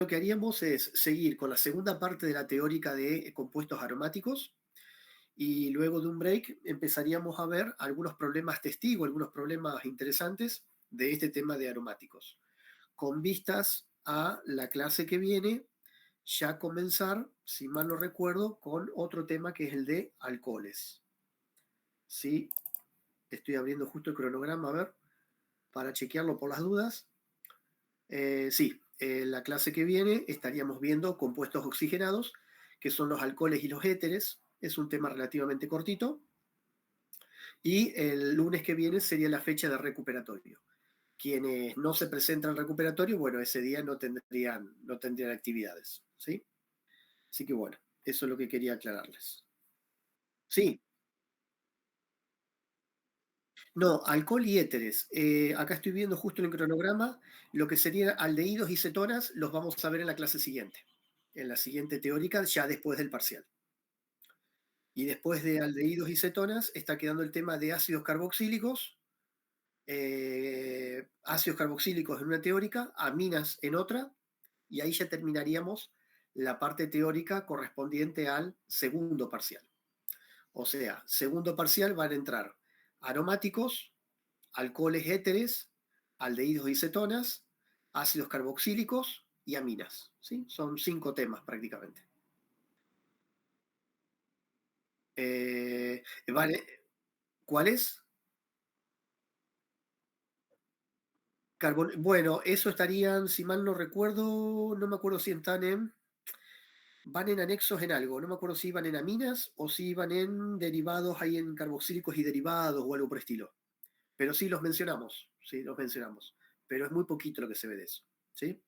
lo que haríamos es seguir con la segunda parte de la teórica de compuestos aromáticos y luego de un break empezaríamos a ver algunos problemas testigo, algunos problemas interesantes de este tema de aromáticos, con vistas a la clase que viene, ya comenzar, si mal no recuerdo, con otro tema que es el de alcoholes. ¿Sí? Estoy abriendo justo el cronograma, a ver, para chequearlo por las dudas. Sí, la clase que viene estaríamos viendo compuestos oxigenados, que son los alcoholes y los éteres. Es un tema relativamente cortito. Y el lunes que viene sería la fecha de recuperatorio. Quienes no se presentan al recuperatorio, bueno, ese día no tendrían actividades, ¿sí? Así que bueno, eso es lo que quería aclararles. Sí, no, alcohol y éteres. Acá estoy viendo justo en el cronograma lo que serían aldehídos y cetonas, los vamos a ver en la clase siguiente, en la siguiente teórica, ya después del parcial. Y después de aldehídos y cetonas está quedando el tema de ácidos carboxílicos, ácidos carboxílicos en una teórica, aminas en otra, y ahí ya terminaríamos la parte teórica correspondiente al segundo parcial. O sea, segundo parcial van a entrar aromáticos, alcoholes éteres, aldehídos y cetonas, ácidos carboxílicos y aminas. ¿Sí? Son 5 temas prácticamente. Vale, ¿cuáles? Bueno, eso estarían, si mal no recuerdo, no me acuerdo si van en anexos en algo, no me acuerdo si iban en aminas o si iban en derivados, ahí en carboxílicos y derivados o algo por el estilo. Pero sí, los mencionamos. Pero es muy poquito lo que se ve de eso, ¿sí?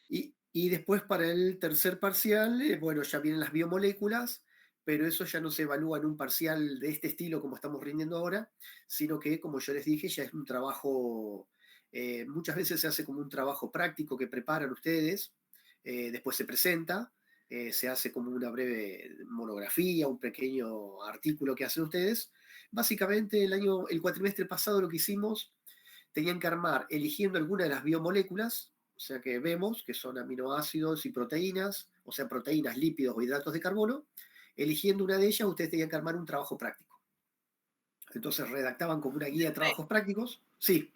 Y después para el tercer parcial, bueno, ya vienen las biomoléculas, pero eso ya no se evalúa en un parcial de este estilo como estamos rindiendo ahora, sino que, como yo les dije, ya es un trabajo, muchas veces se hace como un trabajo práctico que preparan ustedes, después se presenta, se hace como una breve monografía, un pequeño artículo que hacen ustedes. Básicamente el cuatrimestre pasado lo que hicimos, tenían que armar eligiendo alguna de las biomoléculas, o sea que vemos que son aminoácidos y proteínas, o sea, proteínas, lípidos o hidratos de carbono. Eligiendo una de ellas, ustedes tenían que armar un trabajo práctico. Entonces redactaban como una guía de trabajos prácticos. Sí,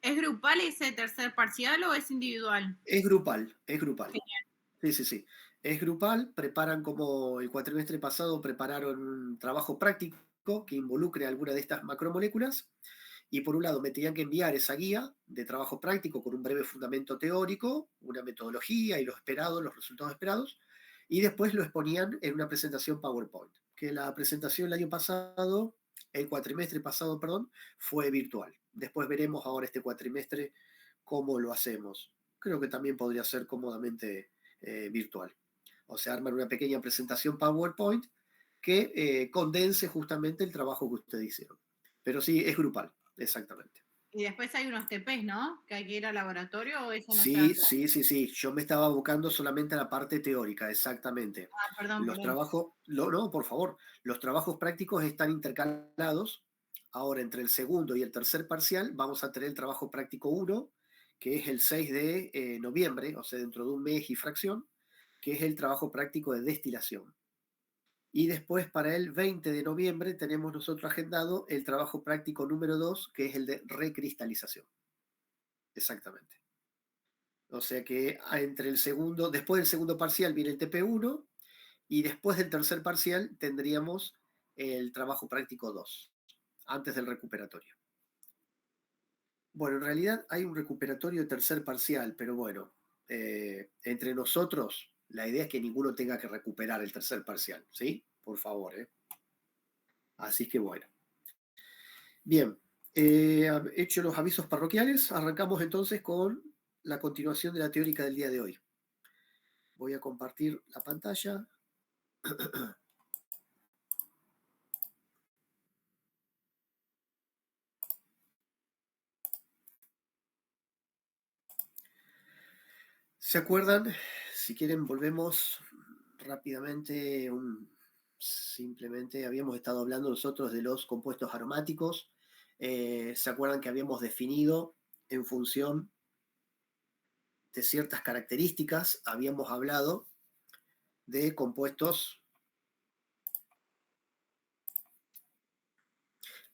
¿Es grupal ese tercer parcial o es individual? es grupal, es grupal. Genial. Sí, sí, sí. Es grupal, preparan como el cuatrimestre pasado, prepararon un trabajo práctico que involucre alguna de estas macromoléculas. Y por un lado me tenían que enviar esa guía de trabajo práctico con un breve fundamento teórico, una metodología y los resultados esperados, y después lo exponían en una presentación PowerPoint, que la presentación el año pasado, el cuatrimestre pasado, perdón, fue virtual. Después veremos ahora este cuatrimestre cómo lo hacemos. Creo que también podría ser cómodamente virtual. O sea, armar una pequeña presentación PowerPoint que condense justamente el trabajo que ustedes hicieron. Pero sí, es grupal, exactamente. Y después hay unos TPs, ¿no? Que hay que ir al laboratorio o eso no se Sí, hace. sí, sí, sí. Yo me estaba abocando solamente a la parte teórica, exactamente. Ah, perdón, Los perdón. trabajos, no, por favor, los trabajos prácticos están intercalados. Ahora, entre el segundo y el tercer parcial, vamos a tener el trabajo práctico uno, que es el 6 de noviembre, o sea, dentro de un mes y fracción, que es el trabajo práctico de destilación. Y después, para el 20 de noviembre, tenemos nosotros agendado el trabajo práctico número 2, que es el de recristalización. Exactamente. O sea que después del segundo parcial viene el TP1 y después del tercer parcial tendríamos el trabajo práctico 2, antes del recuperatorio. Bueno, en realidad hay un recuperatorio de tercer parcial, pero bueno, entre nosotros la idea es que ninguno tenga que recuperar el tercer parcial, ¿sí? Por favor, ¿eh? Así que bueno. Bien, hecho los avisos parroquiales, arrancamos entonces con la continuación de la teórica del día de hoy. Voy a compartir la pantalla. ¿Se acuerdan? Si quieren, volvemos rápidamente. Simplemente habíamos estado hablando nosotros de los compuestos aromáticos. ¿Se acuerdan que habíamos definido en función de ciertas características, habíamos hablado de compuestos,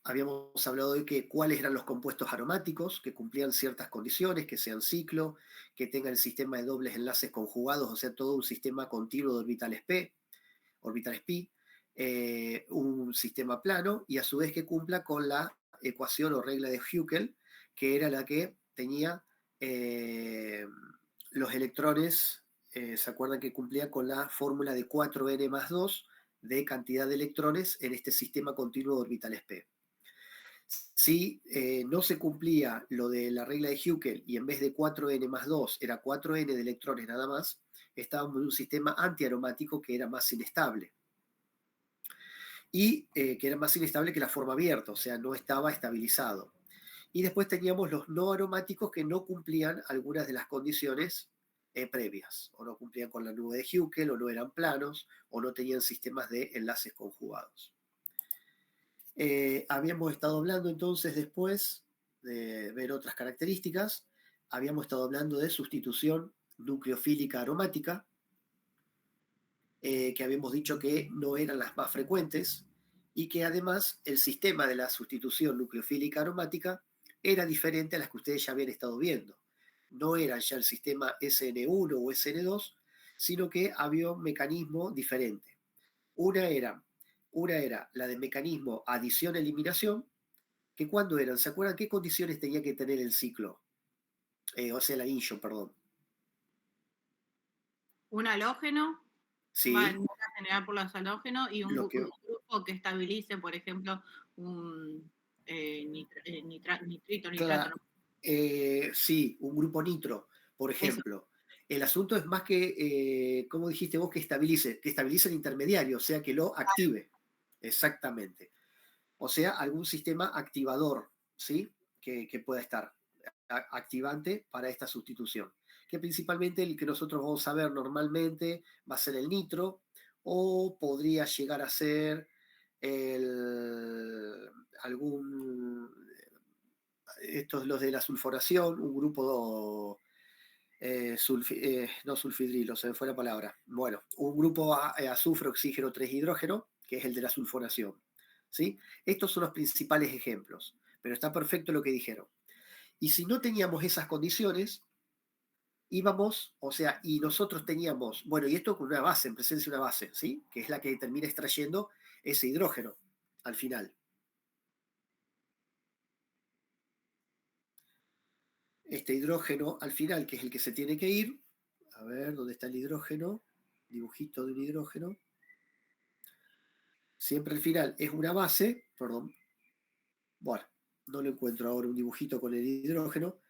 habíamos hablado de que cuáles eran los compuestos aromáticos que cumplían ciertas condiciones, que sean ciclo, que tengan el sistema de dobles enlaces conjugados, o sea, todo un sistema continuo de orbitales pi, un sistema plano y a su vez que cumpla con la ecuación o regla de Huckel, que era la que tenía los electrones, ¿se acuerdan que cumplía con la fórmula de 4n más 2 de cantidad de electrones en este sistema continuo de orbitales p? Si no se cumplía lo de la regla de Huckel y en vez de 4n más 2 era 4n de electrones nada más, estábamos en un sistema antiaromático que era más inestable. Y que era más inestable que la forma abierta, o sea, no estaba estabilizado. Y después teníamos los no aromáticos que no cumplían algunas de las condiciones previas, o no cumplían con la nube de Huckel, o no eran planos, o no tenían sistemas de enlaces conjugados. Habíamos estado hablando entonces después de ver otras características, habíamos estado hablando de sustitución nucleofílica aromática, que habíamos dicho que no eran las más frecuentes y que además el sistema de la sustitución nucleofílica aromática era diferente a las que ustedes ya habían estado viendo. No era ya el sistema SN1 o SN2, sino que había un mecanismo diferente. Una era la de mecanismo adición-eliminación, que cuando eran, ¿se acuerdan qué condiciones tenía que tener el ciclo? O sea, el anillo, perdón. Un halógeno, va Sí, a generar por los halógenos y un lo que, grupo que estabilice, por ejemplo, un nitrito, nitrato. claro, sí, un grupo nitro, por Eso. ejemplo. El asunto es más que, como dijiste vos, que estabilice el intermediario, o sea, que lo active. Exactamente. O sea, algún sistema activador, ¿sí? Que pueda estar activante para esta sustitución. Que principalmente el que nosotros vamos a ver normalmente va a ser el nitro, o podría llegar a ser algún, estos los de la sulforación, un grupo no sulfidrilo, se me fue la palabra. Bueno, un grupo azufre, oxígeno, 3 hidrógeno, que es el de la sulforación. ¿Sí? Estos son los principales ejemplos, pero está perfecto lo que dijeron. Y si no teníamos esas condiciones, íbamos, o sea, y nosotros teníamos, bueno, y esto con una base, en presencia de una base, ¿sí? Que es la que termina extrayendo ese hidrógeno al final. Este hidrógeno al final, que es el que se tiene que ir, a ver, ¿dónde está el hidrógeno? Dibujito de un hidrógeno. Siempre al final es una base, perdón, bueno, no lo encuentro ahora un dibujito con el hidrógeno.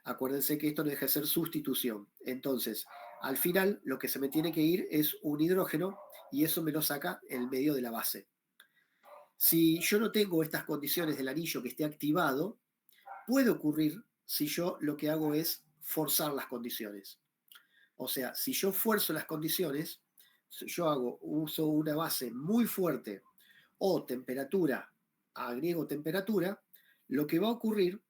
Acuérdense que esto no deja de ser sustitución. Entonces, al final lo que se me tiene que ir es un hidrógeno y eso me lo saca el medio de la base. Si yo no tengo estas condiciones del anillo que esté activado, puede ocurrir si yo lo que hago es forzar las condiciones. O sea, si yo fuerzo las condiciones, si yo uso una base muy fuerte o temperatura, agrego temperatura, lo que va a ocurrir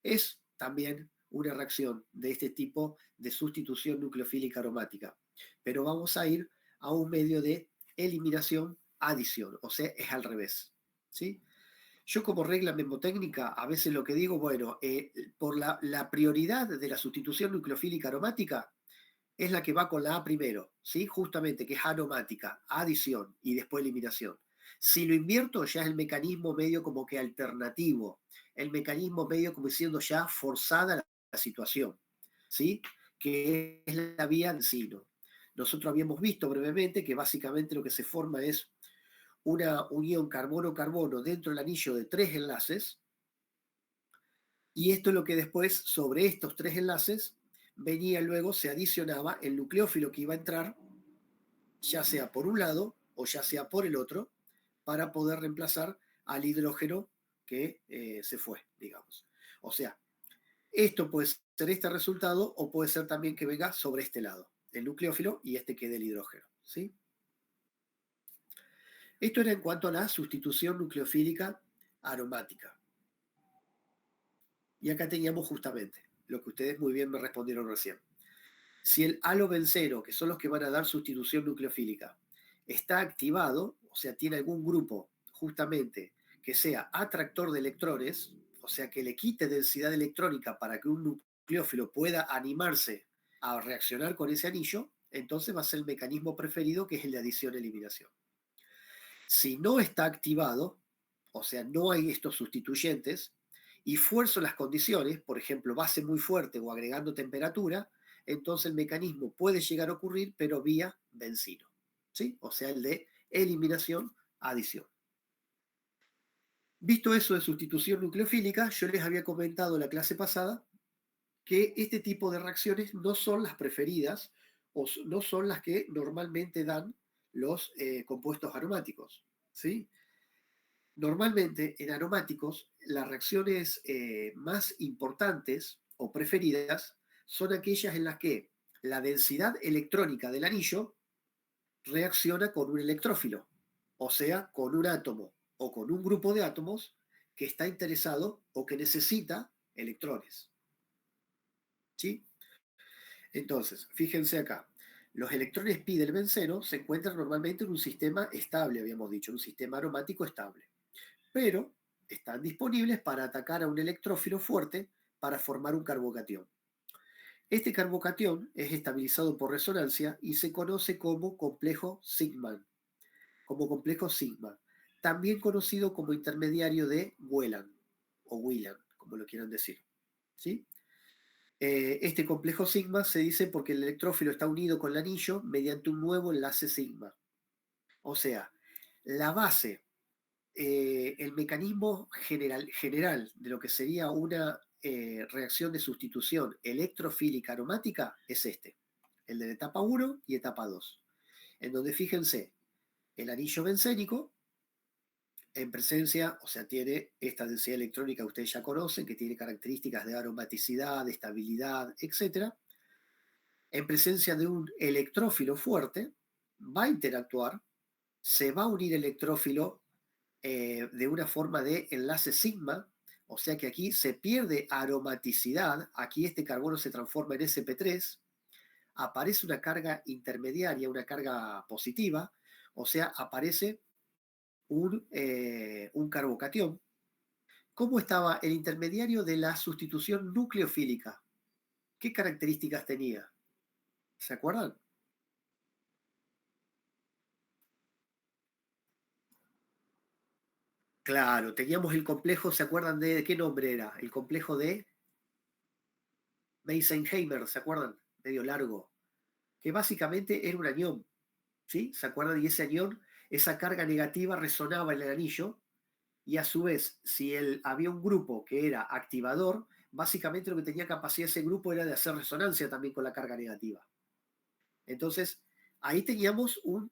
es también una reacción de este tipo de sustitución nucleofílica aromática. Pero vamos a ir a un medio de eliminación, adición, o sea, es al revés. ¿Sí? Yo como regla memotécnica a veces lo que digo, bueno, por la prioridad de la sustitución nucleofílica aromática es la que va con la A primero, ¿sí? Justamente, que es aromática, adición y después eliminación. Si lo invierto, ya es el mecanismo medio como que alternativo, el mecanismo medio como siendo ya forzada la situación, ¿sí? Que es la vía Ancino. Nosotros habíamos visto brevemente que básicamente lo que se forma es una unión carbono-carbono dentro del anillo de 3 enlaces, y esto es lo que después, sobre estos 3 enlaces, venía luego, se adicionaba el nucleófilo que iba a entrar, ya sea por un lado o ya sea por el otro, para poder reemplazar al hidrógeno que se fue, digamos. O sea, esto puede ser este resultado o puede ser también que venga sobre este lado, el nucleófilo y este quede el hidrógeno. ¿Sí? Esto era en cuanto a la sustitución nucleofílica aromática. Y acá teníamos justamente lo que ustedes muy bien me respondieron recién. Si el halo-benceno, que son los que van a dar sustitución nucleofílica, está activado, o sea, tiene algún grupo justamente que sea atractor de electrones, o sea, que le quite densidad electrónica para que un nucleófilo pueda animarse a reaccionar con ese anillo, entonces va a ser el mecanismo preferido, que es el de adición-eliminación. Si no está activado, o sea, no hay estos sustituyentes, y fuerzo las condiciones, por ejemplo, base muy fuerte o agregando temperatura, entonces el mecanismo puede llegar a ocurrir, pero vía bencino, ¿sí? O sea, el de eliminación, adición. Visto eso de sustitución nucleofílica, yo les había comentado en la clase pasada que este tipo de reacciones no son las preferidas o no son las que normalmente dan los compuestos aromáticos, ¿sí? Normalmente en aromáticos las reacciones más importantes o preferidas son aquellas en las que la densidad electrónica del anillo reacciona con un electrófilo, o sea, con un átomo o con un grupo de átomos que está interesado o que necesita electrones. ¿Sí? Entonces, fíjense acá. Los electrones pi del benceno se encuentran normalmente en un sistema estable, habíamos dicho, un sistema aromático estable. Pero están disponibles para atacar a un electrófilo fuerte para formar un carbocatión. Este carbocatión es estabilizado por resonancia y se conoce como complejo sigma, también conocido como intermediario de Whelan o Whelan, como lo quieran decir. ¿Sí? Este complejo sigma se dice porque el electrófilo está unido con el anillo mediante un nuevo enlace sigma. O sea, la base, el mecanismo general de lo que sería una reacción de sustitución electrofílica aromática es este, el de la etapa 1 y etapa 2, en donde fíjense, el anillo bencénico en presencia, o sea, tiene esta densidad electrónica que ustedes ya conocen, que tiene características de aromaticidad, de estabilidad, etc. En presencia de un electrófilo fuerte, va a interactuar, se va a unir el electrófilo de una forma de enlace sigma, o sea que aquí se pierde aromaticidad, aquí este carbono se transforma en sp3, aparece una carga intermediaria, una carga positiva, o sea, aparece un carbocatión. ¿Cómo estaba el intermediario de la sustitución nucleofílica? ¿Qué características tenía? ¿Se acuerdan? Claro, teníamos el complejo, ¿se acuerdan de qué nombre era? El complejo de Meisenheimer, ¿se acuerdan? Medio largo, que básicamente era un anión, ¿sí? ¿Se acuerdan? Y ese anión, esa carga negativa resonaba en el anillo, y a su vez, si había un grupo que era activador, básicamente lo que tenía capacidad ese grupo era de hacer resonancia también con la carga negativa. Entonces, ahí teníamos un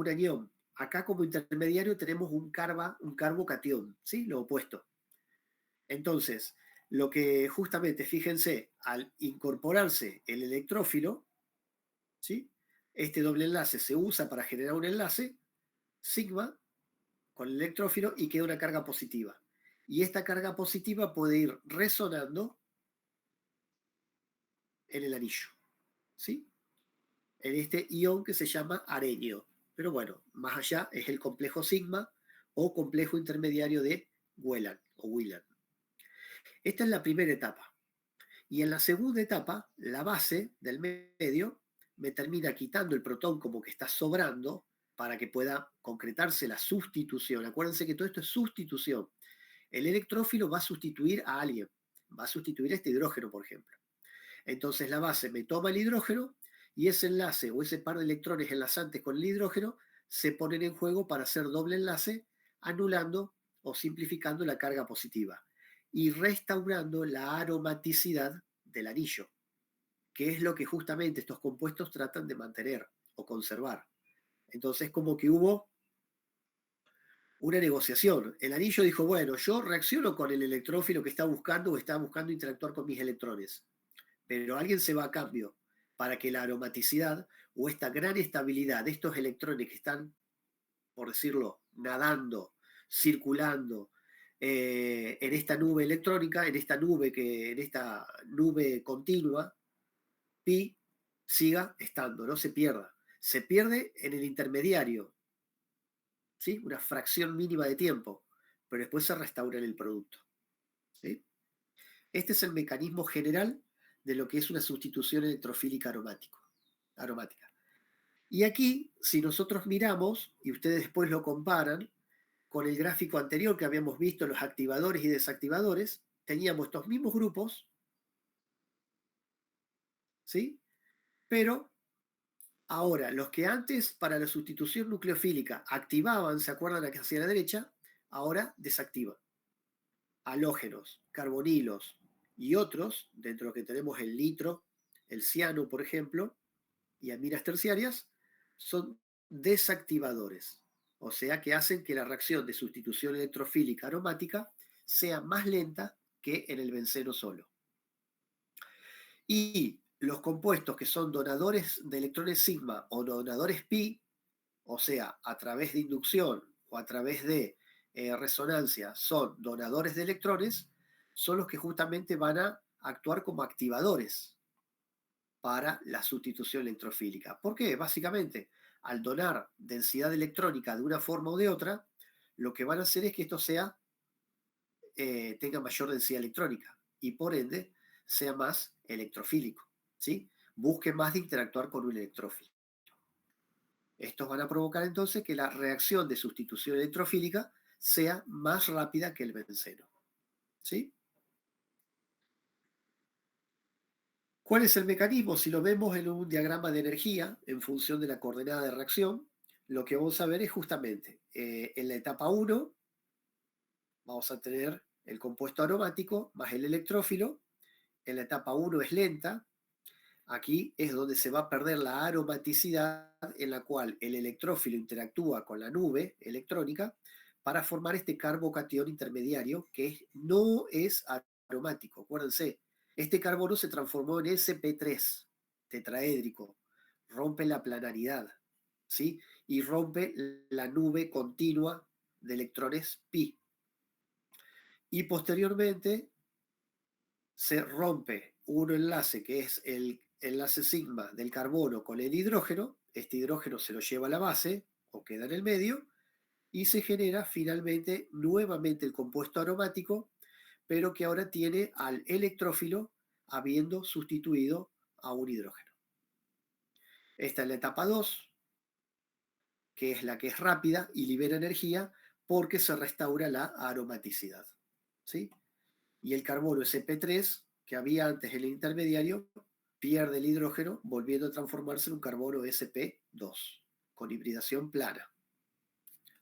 anión. Acá como intermediario tenemos un carbocatión, ¿sí? Lo opuesto. Entonces, lo que justamente, fíjense, al incorporarse el electrófilo, ¿sí? Este doble enlace se usa para generar un enlace, sigma, con el electrófilo y queda una carga positiva. Y esta carga positiva puede ir resonando en el anillo, ¿sí? En este ion que se llama arenio. Pero bueno, más allá es el complejo sigma o complejo intermediario de Whelan o Whelan. Esta es la primera etapa. Y en la segunda etapa, la base del medio me termina quitando el protón como que está sobrando para que pueda concretarse la sustitución. Acuérdense que todo esto es sustitución. El electrófilo va a sustituir a alguien, va a sustituir a este hidrógeno, por ejemplo. Entonces la base me toma el hidrógeno y ese enlace o ese par de electrones enlazantes con el hidrógeno se ponen en juego para hacer doble enlace, anulando o simplificando la carga positiva y restaurando la aromaticidad del anillo, que es lo que justamente estos compuestos tratan de mantener o conservar. Entonces como que hubo una negociación. El anillo dijo, bueno, yo reacciono con el electrófilo que está buscando o está buscando interactuar con mis electrones, pero alguien se va a cambio para que la aromaticidad o esta gran estabilidad de estos electrones que están, por decirlo, nadando, circulando en esta nube electrónica, en esta nube continua, pi, siga estando, no se pierda. Se pierde en el intermediario, ¿sí? Una fracción mínima de tiempo, pero después se restaura en el producto. ¿Sí? Este es el mecanismo general de lo que es una sustitución electrofílica aromática. Y aquí, si nosotros miramos, y ustedes después lo comparan con el gráfico anterior que habíamos visto, los activadores y desactivadores, teníamos estos mismos grupos, ¿sí? Pero ahora, los que antes para la sustitución nucleofílica activaban, ¿se acuerdan aquí hacia la derecha? Ahora desactivan. Halógenos, carbonilos y otros, dentro de lo que tenemos el litro, el ciano, por ejemplo, y aminas terciarias, son desactivadores. O sea que hacen que la reacción de sustitución electrofílica aromática sea más lenta que en el benceno solo. Y los compuestos que son donadores de electrones sigma o donadores pi, o sea, a través de inducción o a través de resonancia, son donadores de electrones, son los que justamente van a actuar como activadores para la sustitución electrofílica. ¿Por qué? Básicamente, al donar densidad electrónica de una forma o de otra, lo que van a hacer es que esto tenga mayor densidad electrónica y por ende sea más electrofílico, ¿sí? Busque más de interactuar con un electrófilo. Estos van a provocar entonces que la reacción de sustitución electrofílica sea más rápida que el benceno, ¿sí? ¿Cuál es el mecanismo? Si lo vemos en un diagrama de energía en función de la coordenada de reacción, lo que vamos a ver es justamente en la etapa 1 vamos a tener el compuesto aromático más el electrófilo. En la etapa 1 es lenta. Aquí es donde se va a perder la aromaticidad en la cual el electrófilo interactúa con la nube electrónica para formar este carbocatión intermediario que no es aromático. Acuérdense, este carbono se transformó en sp3, tetraédrico, rompe la planaridad, ¿sí? Y rompe la nube continua de electrones pi. Y posteriormente se rompe un enlace que es el enlace sigma del carbono con el hidrógeno, este hidrógeno se lo lleva a la base o queda en el medio y se genera finalmente nuevamente el compuesto aromático, pero que ahora tiene al electrófilo habiendo sustituido a un hidrógeno. Esta es la etapa 2, que es la que es rápida y libera energía porque se restaura la aromaticidad. ¿Sí? Y el carbono sp3 que había antes en el intermediario pierde el hidrógeno volviendo a transformarse en un carbono sp2 con hibridación plana.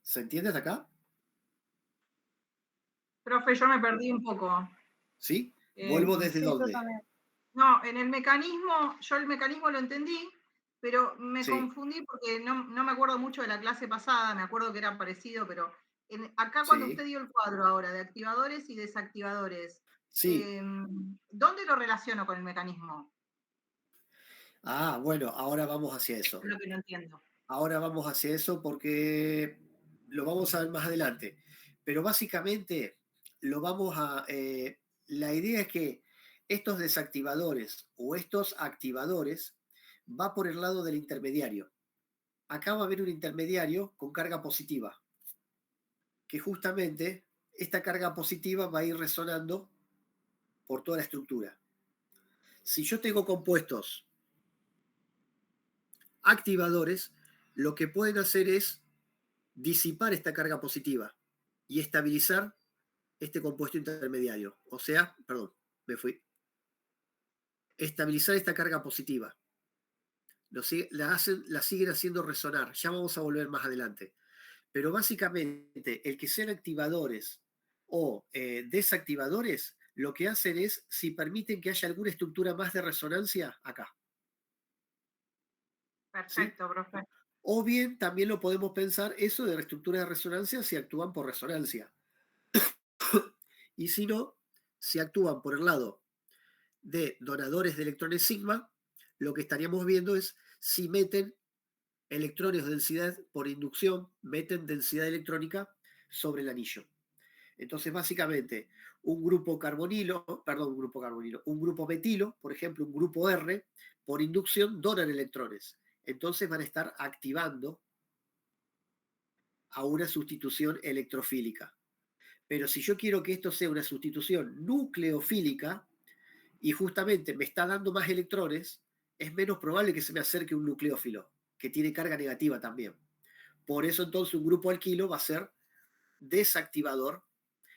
¿Se entiende hasta acá? Profe, yo me perdí un poco. ¿Sí? ¿Vuelvo desde Sí, dónde? no, en el mecanismo, yo el mecanismo lo entendí, pero me Sí, confundí porque no me acuerdo mucho de la clase pasada, me acuerdo que era parecido, pero acá cuando usted sí, dio el cuadro ahora de activadores y desactivadores, sí. ¿dónde lo relaciono con el mecanismo? Ah, bueno, ahora vamos hacia Es eso. lo que no entiendo. Ahora vamos hacia eso porque lo vamos a ver más adelante. Pero básicamente lo vamos a... la idea es que estos desactivadores o estos activadores va por el lado del intermediario. Acá va a haber un intermediario con carga positiva, que justamente esta carga positiva va a ir resonando por toda la estructura. Si yo tengo compuestos activadores, lo que pueden hacer es disipar esta carga positiva y estabilizar este compuesto intermediario. O sea, perdón, me fui. Estabilizar esta carga positiva. La siguen haciendo resonar. Ya vamos a volver más adelante. Pero básicamente, el que sean activadores o desactivadores, lo que hacen es si permiten que haya alguna estructura más de resonancia acá. ¿Sí? Perfecto, profe. O bien también lo podemos pensar eso de estructuras de resonancia si actúan por resonancia. Y si no, si actúan por el lado de donadores de electrones sigma, lo que estaríamos viendo es si meten electrones de densidad por inducción, meten densidad electrónica sobre el anillo. Entonces, básicamente, un grupo carbonilo, perdón, un grupo carbonilo, un grupo metilo, por ejemplo, un grupo R, por inducción donan electrones. Entonces van a estar activando a una sustitución electrofílica. Pero si yo quiero que esto sea una sustitución nucleofílica y justamente me está dando más electrones, es menos probable que se me acerque un nucleófilo, que tiene carga negativa también. Por eso entonces un grupo alquilo va a ser desactivador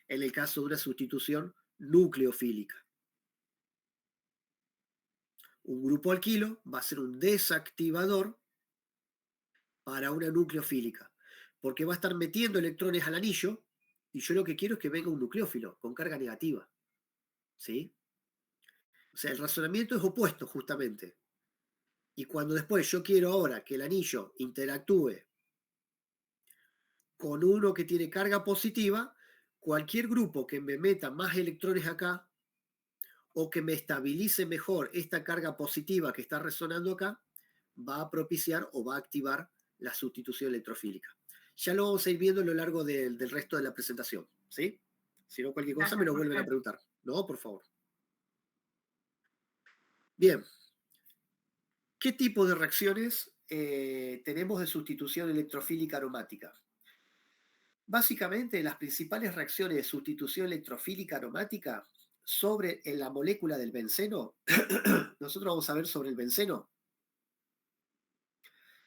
en el caso de una sustitución nucleofílica. Un grupo alquilo va a ser un desactivador para una nucleofílica, porque va a estar metiendo electrones al anillo y yo lo que quiero es que venga un nucleófilo con carga negativa. ¿Sí? O sea, el razonamiento es opuesto justamente. Y cuando después yo quiero ahora que el anillo interactúe con uno que tiene carga positiva, cualquier grupo que me meta más electrones acá o que me estabilice mejor esta carga positiva que está resonando acá, va a propiciar o va a activar la sustitución electrofílica. Ya lo vamos a ir viendo a lo largo del resto de la presentación, ¿sí? Si no, cualquier cosa me Gracias, lo vuelven a Jorge. preguntar. No, por favor. Bien. ¿Qué tipo de reacciones tenemos de sustitución electrofílica aromática? Básicamente, las principales reacciones de sustitución electrofílica aromática sobre en la molécula del benceno, nosotros vamos a ver sobre el benceno,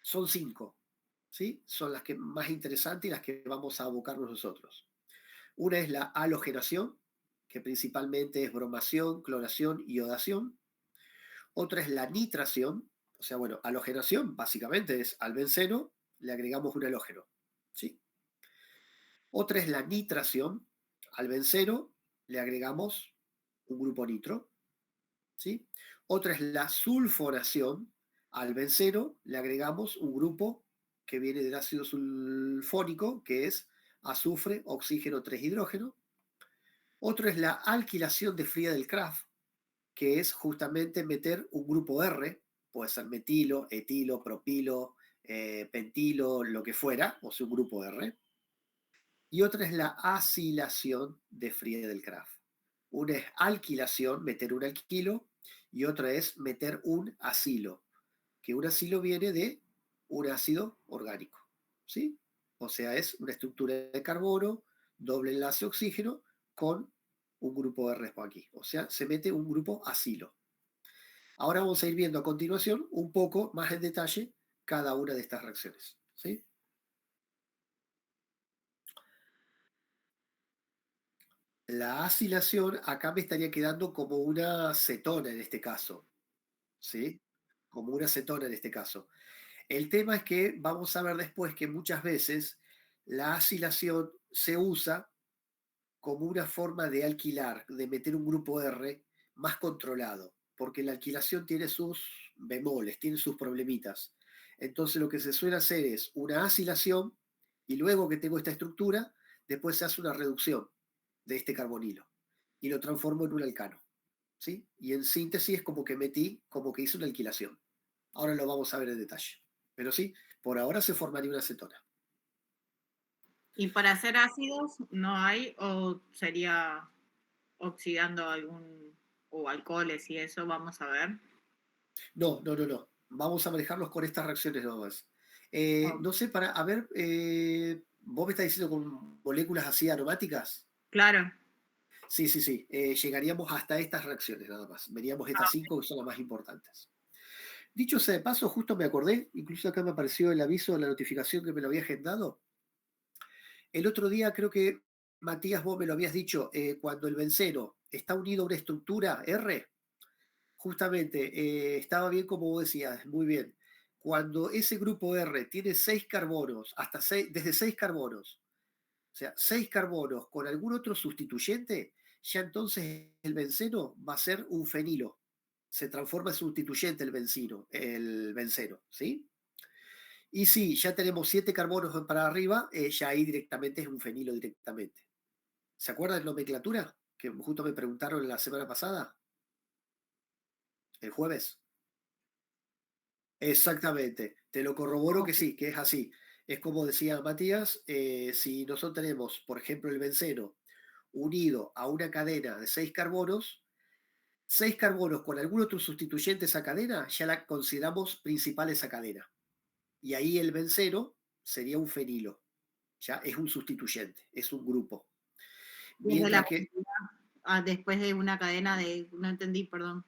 son 5, ¿sí? Son las que más interesantes y las que vamos a abocarnos nosotros. Una es la halogenación, que principalmente es bromación, cloración y iodación. Otra es la nitración, o sea, bueno, halogenación básicamente es al benceno le agregamos un halógeno, ¿sí? Otra es la nitración, al benceno le agregamos un grupo nitro, ¿sí? Otra es la sulfonación, al benceno le agregamos un grupo que viene del ácido sulfónico, que es azufre, oxígeno, 3 hidrógeno. Otro es la alquilación de fría del Kraft, que es justamente meter un grupo R, puede ser metilo, etilo, propilo, pentilo, lo que fuera, o sea, un grupo R. Y otra es la acilación de Friedel-Crafts. Una es alquilación, meter un alquilo, y otra es meter un acilo, que un acilo viene de un ácido orgánico, ¿sí? O sea, es una estructura de carbono, doble enlace oxígeno, con un grupo R aquí. O sea, se mete un grupo acilo. Ahora vamos a ir viendo a continuación un poco más en detalle cada una de estas reacciones, ¿sí? La acilación acá me estaría quedando como una cetona en este caso, ¿sí? Como una cetona en este caso. El tema es que vamos a ver después que muchas veces la acilación se usa como una forma de alquilar, de meter un grupo R más controlado, porque la alquilación tiene sus bemoles, tiene sus problemitas. Entonces lo que se suele hacer es una acilación y luego que tengo esta estructura, después se hace una reducción de este carbonilo y lo transformo en un alcano. ¿Sí? Y en síntesis es como que metí, como que hice una alquilación. Ahora lo vamos a ver en detalle. Pero sí, por ahora se formaría una acetona. ¿Y para hacer ácidos no hay o sería oxidando algún o alcoholes y eso? Vamos a ver. No, no, no, no. Vamos a manejarlos con estas reacciones nomás. Oh, No sé, a ver, vos me estás diciendo con moléculas así aromáticas. claro. Sí, sí, sí. Llegaríamos hasta estas reacciones nada más. Veríamos estas Ah, 5 que son las más importantes. Dicho sea de paso, justo me acordé, incluso acá me apareció el aviso, la notificación que me lo había agendado. El otro día creo que, Matías, vos me lo habías dicho, cuando el benceno está unido a una estructura R, justamente, estaba bien como vos decías, muy bien. Cuando ese grupo R tiene 6 carbonos, hasta 6, desde 6 carbonos, o sea, 6 carbonos con algún otro sustituyente, ya entonces el benceno va a ser un fenilo. Se transforma en sustituyente el benceno, ¿sí? Y si ya tenemos 7 carbonos para arriba, ya ahí directamente es un fenilo directamente. ¿Se acuerdan de nomenclatura? Que justo me preguntaron la semana pasada, el jueves. Exactamente, te lo corroboro que ok. sí, que es así. Es como decía Matías, si nosotros tenemos, por ejemplo, el benceno unido a una cadena de 6 carbonos, 6 carbonos con algún otro sustituyente a esa cadena, ya la consideramos principal esa cadena. Y ahí el benceno sería un fenilo, ya es un sustituyente, es un grupo. Mientras que, después de una cadena de, no entendí, perdón.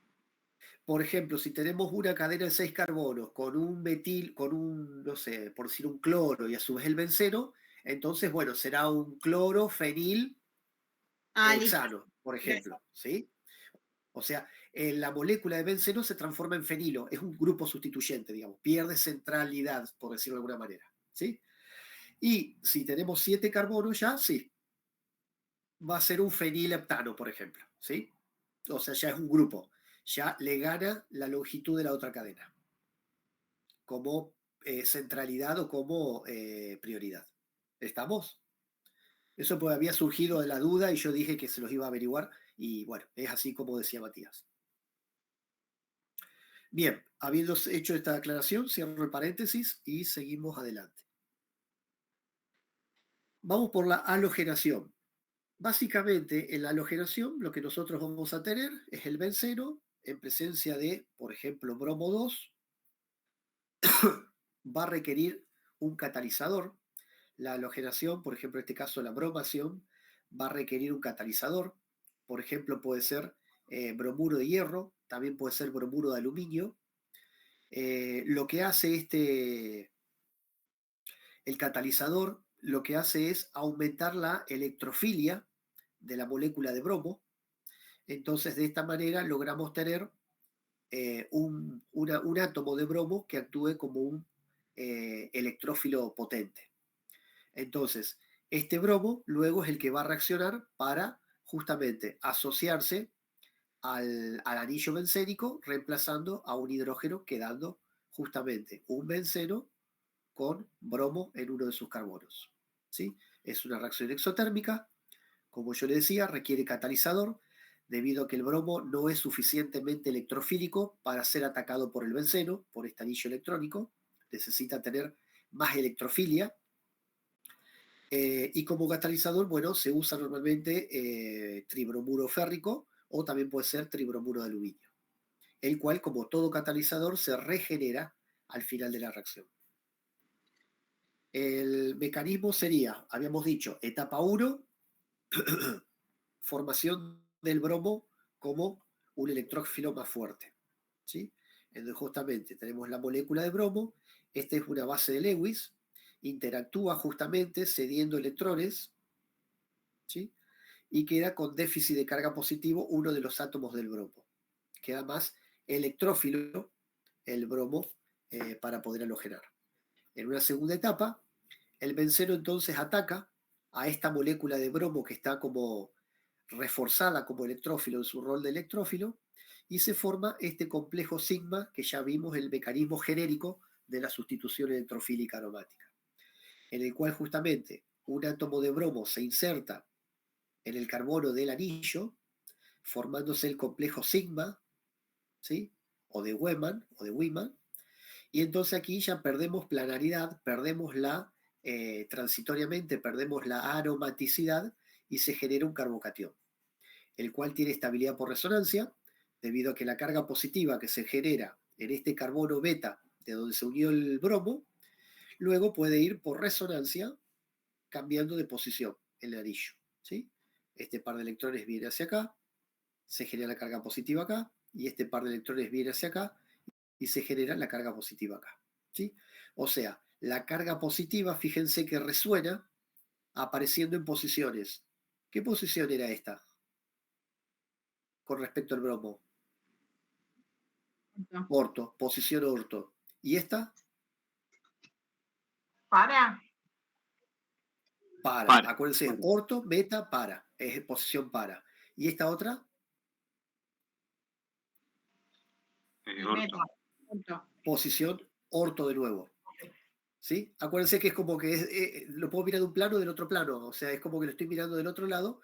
por ejemplo, si tenemos una cadena de 6 carbonos con un metil, con un, no sé, por decir un cloro y a su vez el benceno, entonces, bueno, será un cloro, fenil, hexano, por ejemplo, ¿sí? O sea, la molécula de benceno se transforma en fenilo, es un grupo sustituyente, digamos, pierde centralidad, por decirlo de alguna manera, ¿sí? Y si tenemos 7 carbonos ya, sí, va a ser un fenilheptano, por ejemplo, ¿sí? O sea, ya es un grupo, ya le gana la longitud de la otra cadena, como centralidad o como prioridad. ¿Estamos? Eso pues había surgido de la duda y yo dije que se los iba a averiguar y bueno, es así como decía Matías. Bien, habiendo hecho esta aclaración, cierro el paréntesis y seguimos adelante. Vamos por la halogenación. Básicamente, en la halogenación lo que nosotros vamos a tener es el benceno en presencia de, por ejemplo, bromo 2, va a requerir un catalizador. La halogenación, por ejemplo, en este caso la bromación, va a requerir un catalizador. Por ejemplo, puede ser bromuro de hierro, también puede ser bromuro de aluminio. Lo que hace el catalizador, lo que hace es aumentar la electrofilia de la molécula de bromo. Entonces, de esta manera logramos tener un átomo de bromo que actúe como un electrófilo potente. Entonces, este bromo luego es el que va a reaccionar para justamente asociarse al anillo bencénico, reemplazando a un hidrógeno, quedando justamente un benceno con bromo en uno de sus carbonos. ¿Sí? Es una reacción exotérmica, como yo le decía, requiere catalizador, debido a que el bromo no es suficientemente electrofílico para ser atacado por el benceno, por este anillo electrónico, necesita tener más electrofilia. Y como catalizador, bueno, se usa normalmente tribromuro férrico o también puede ser tribromuro de aluminio, el cual, como todo catalizador, se regenera al final de la reacción. El mecanismo sería, habíamos dicho, etapa 1, formación del bromo como un electrófilo más fuerte, ¿sí? Entonces justamente tenemos la molécula de bromo, esta es una base de Lewis, interactúa justamente cediendo electrones, ¿sí? Y queda con déficit de carga positivo uno de los átomos del bromo. Queda más electrófilo el bromo para poder halogenar. En una segunda etapa, el benceno entonces ataca a esta molécula de bromo que está como reforzada como electrófilo en su rol de electrófilo y se forma este complejo sigma que ya vimos el mecanismo genérico de la sustitución electrofílica aromática, en el cual justamente un átomo de bromo se inserta en el carbono del anillo, formándose el complejo sigma, ¿sí? O de Wiemann, y entonces aquí ya perdemos planaridad, perdemos transitoriamente perdemos la aromaticidad y se genera un carbocatión, el cual tiene estabilidad por resonancia, debido a que la carga positiva que se genera en este carbono beta, de donde se unió el bromo, luego puede ir por resonancia cambiando de posición el anillo, ¿sí? Este par de electrones viene hacia acá, se genera la carga positiva acá, y este par de electrones viene hacia acá, y se genera la carga positiva acá, ¿sí? O sea, la carga positiva, fíjense que resuena apareciendo en posiciones. ¿Qué posición era esta con respecto al bromo? Orto, posición orto. ¿Y esta? Para. Para. Acuérdense, orto, meta, para. Es posición para. ¿Y esta otra? Meta. Posición orto de nuevo. ¿Sí? Acuérdense que es como que lo puedo mirar de un plano o del otro plano. O sea, es como que lo estoy mirando del otro lado.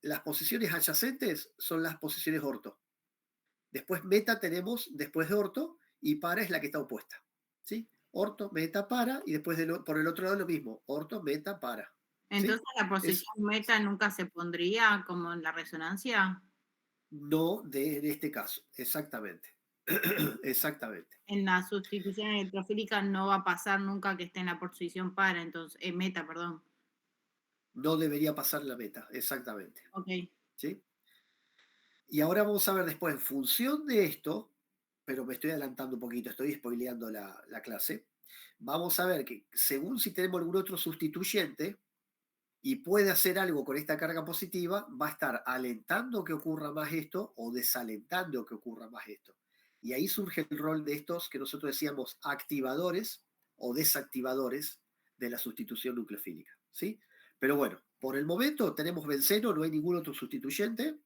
Las posiciones adyacentes son las posiciones orto. Después meta tenemos después de orto y para es la que está opuesta. ¿Sí? Orto, meta, para y después por el otro lado lo mismo. Orto, meta, para. Entonces, ¿sí? ¿la posición meta nunca se pondría como en la resonancia? No en este caso, exactamente. Exactamente. En la sustitución electrofílica no va a pasar nunca que esté en la posición para, entonces, meta, perdón. No debería pasar la meta, exactamente. Ok. ¿Sí? Y ahora vamos a ver después, en función de esto, pero me estoy adelantando un poquito, estoy spoileando la clase, vamos a ver que según si tenemos algún otro sustituyente y puede hacer algo con esta carga positiva, va a estar alentando que ocurra más esto o desalentando que ocurra más esto. Y ahí surge el rol de estos que nosotros decíamos activadores o desactivadores de la sustitución nucleofílica. ¿Sí? Pero bueno, por el momento tenemos benceno, no hay ningún otro sustituyente.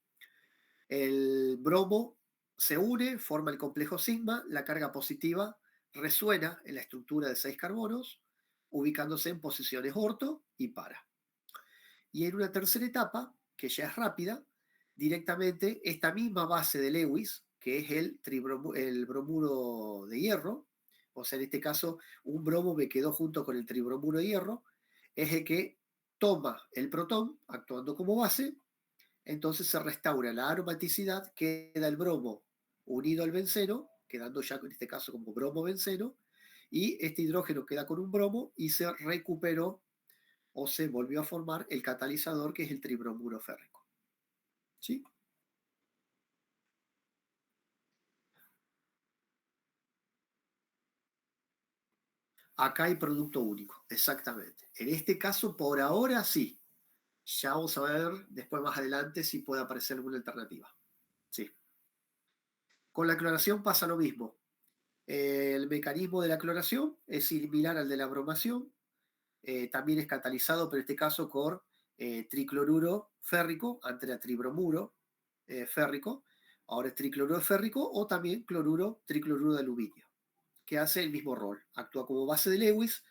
El bromo se une, forma el complejo sigma, la carga positiva resuena en la estructura de 6 carbonos, ubicándose en posiciones orto y para. Y en una tercera etapa, que ya es rápida, directamente esta misma base de Lewis, que es el bromuro de hierro, o sea, en este caso un bromo me quedó junto con el tribromuro de hierro, es el que toma el protón actuando como base, entonces se restaura la aromaticidad, queda el bromo unido al benceno, quedando ya en este caso como bromo benceno, y este hidrógeno queda con un bromo y se recuperó o se volvió a formar el catalizador que es el tribromuro férrico. ¿Sí? Acá hay producto único, exactamente. En este caso, por ahora sí. Ya vamos a ver después más adelante si puede aparecer alguna alternativa. Sí. Con la cloración pasa lo mismo. El mecanismo de la cloración es similar al de la bromación. También es catalizado, pero en este caso por tricloruro férrico ante la tribromuro férrico. Ahora es tricloruro férrico o también tricloruro de aluminio, que hace el mismo rol. Actúa como base de Lewis,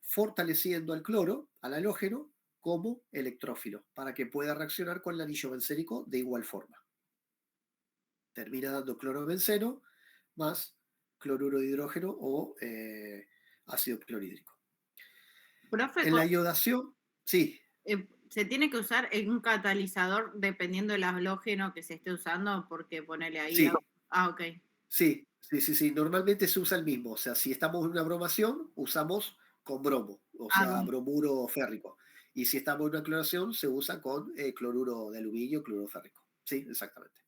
fortaleciendo al cloro, al halógeno, como electrófilo, para que pueda reaccionar con el anillo bencénico de igual forma. Termina dando cloro benceno más cloruro de hidrógeno o ácido clorhídrico. Profe, En la iodación, sí, ¿se tiene que usar un catalizador dependiendo del halógeno que se esté usando? Porque ponele ahí. sí, Ok. sí. Normalmente se usa el mismo. O sea, si estamos en una bromación, usamos con bromo, o sea, Bien. bromuro férrico. Y si estamos en una cloración, se usa con cloruro de aluminio, cloruro férrico. Sí, exactamente.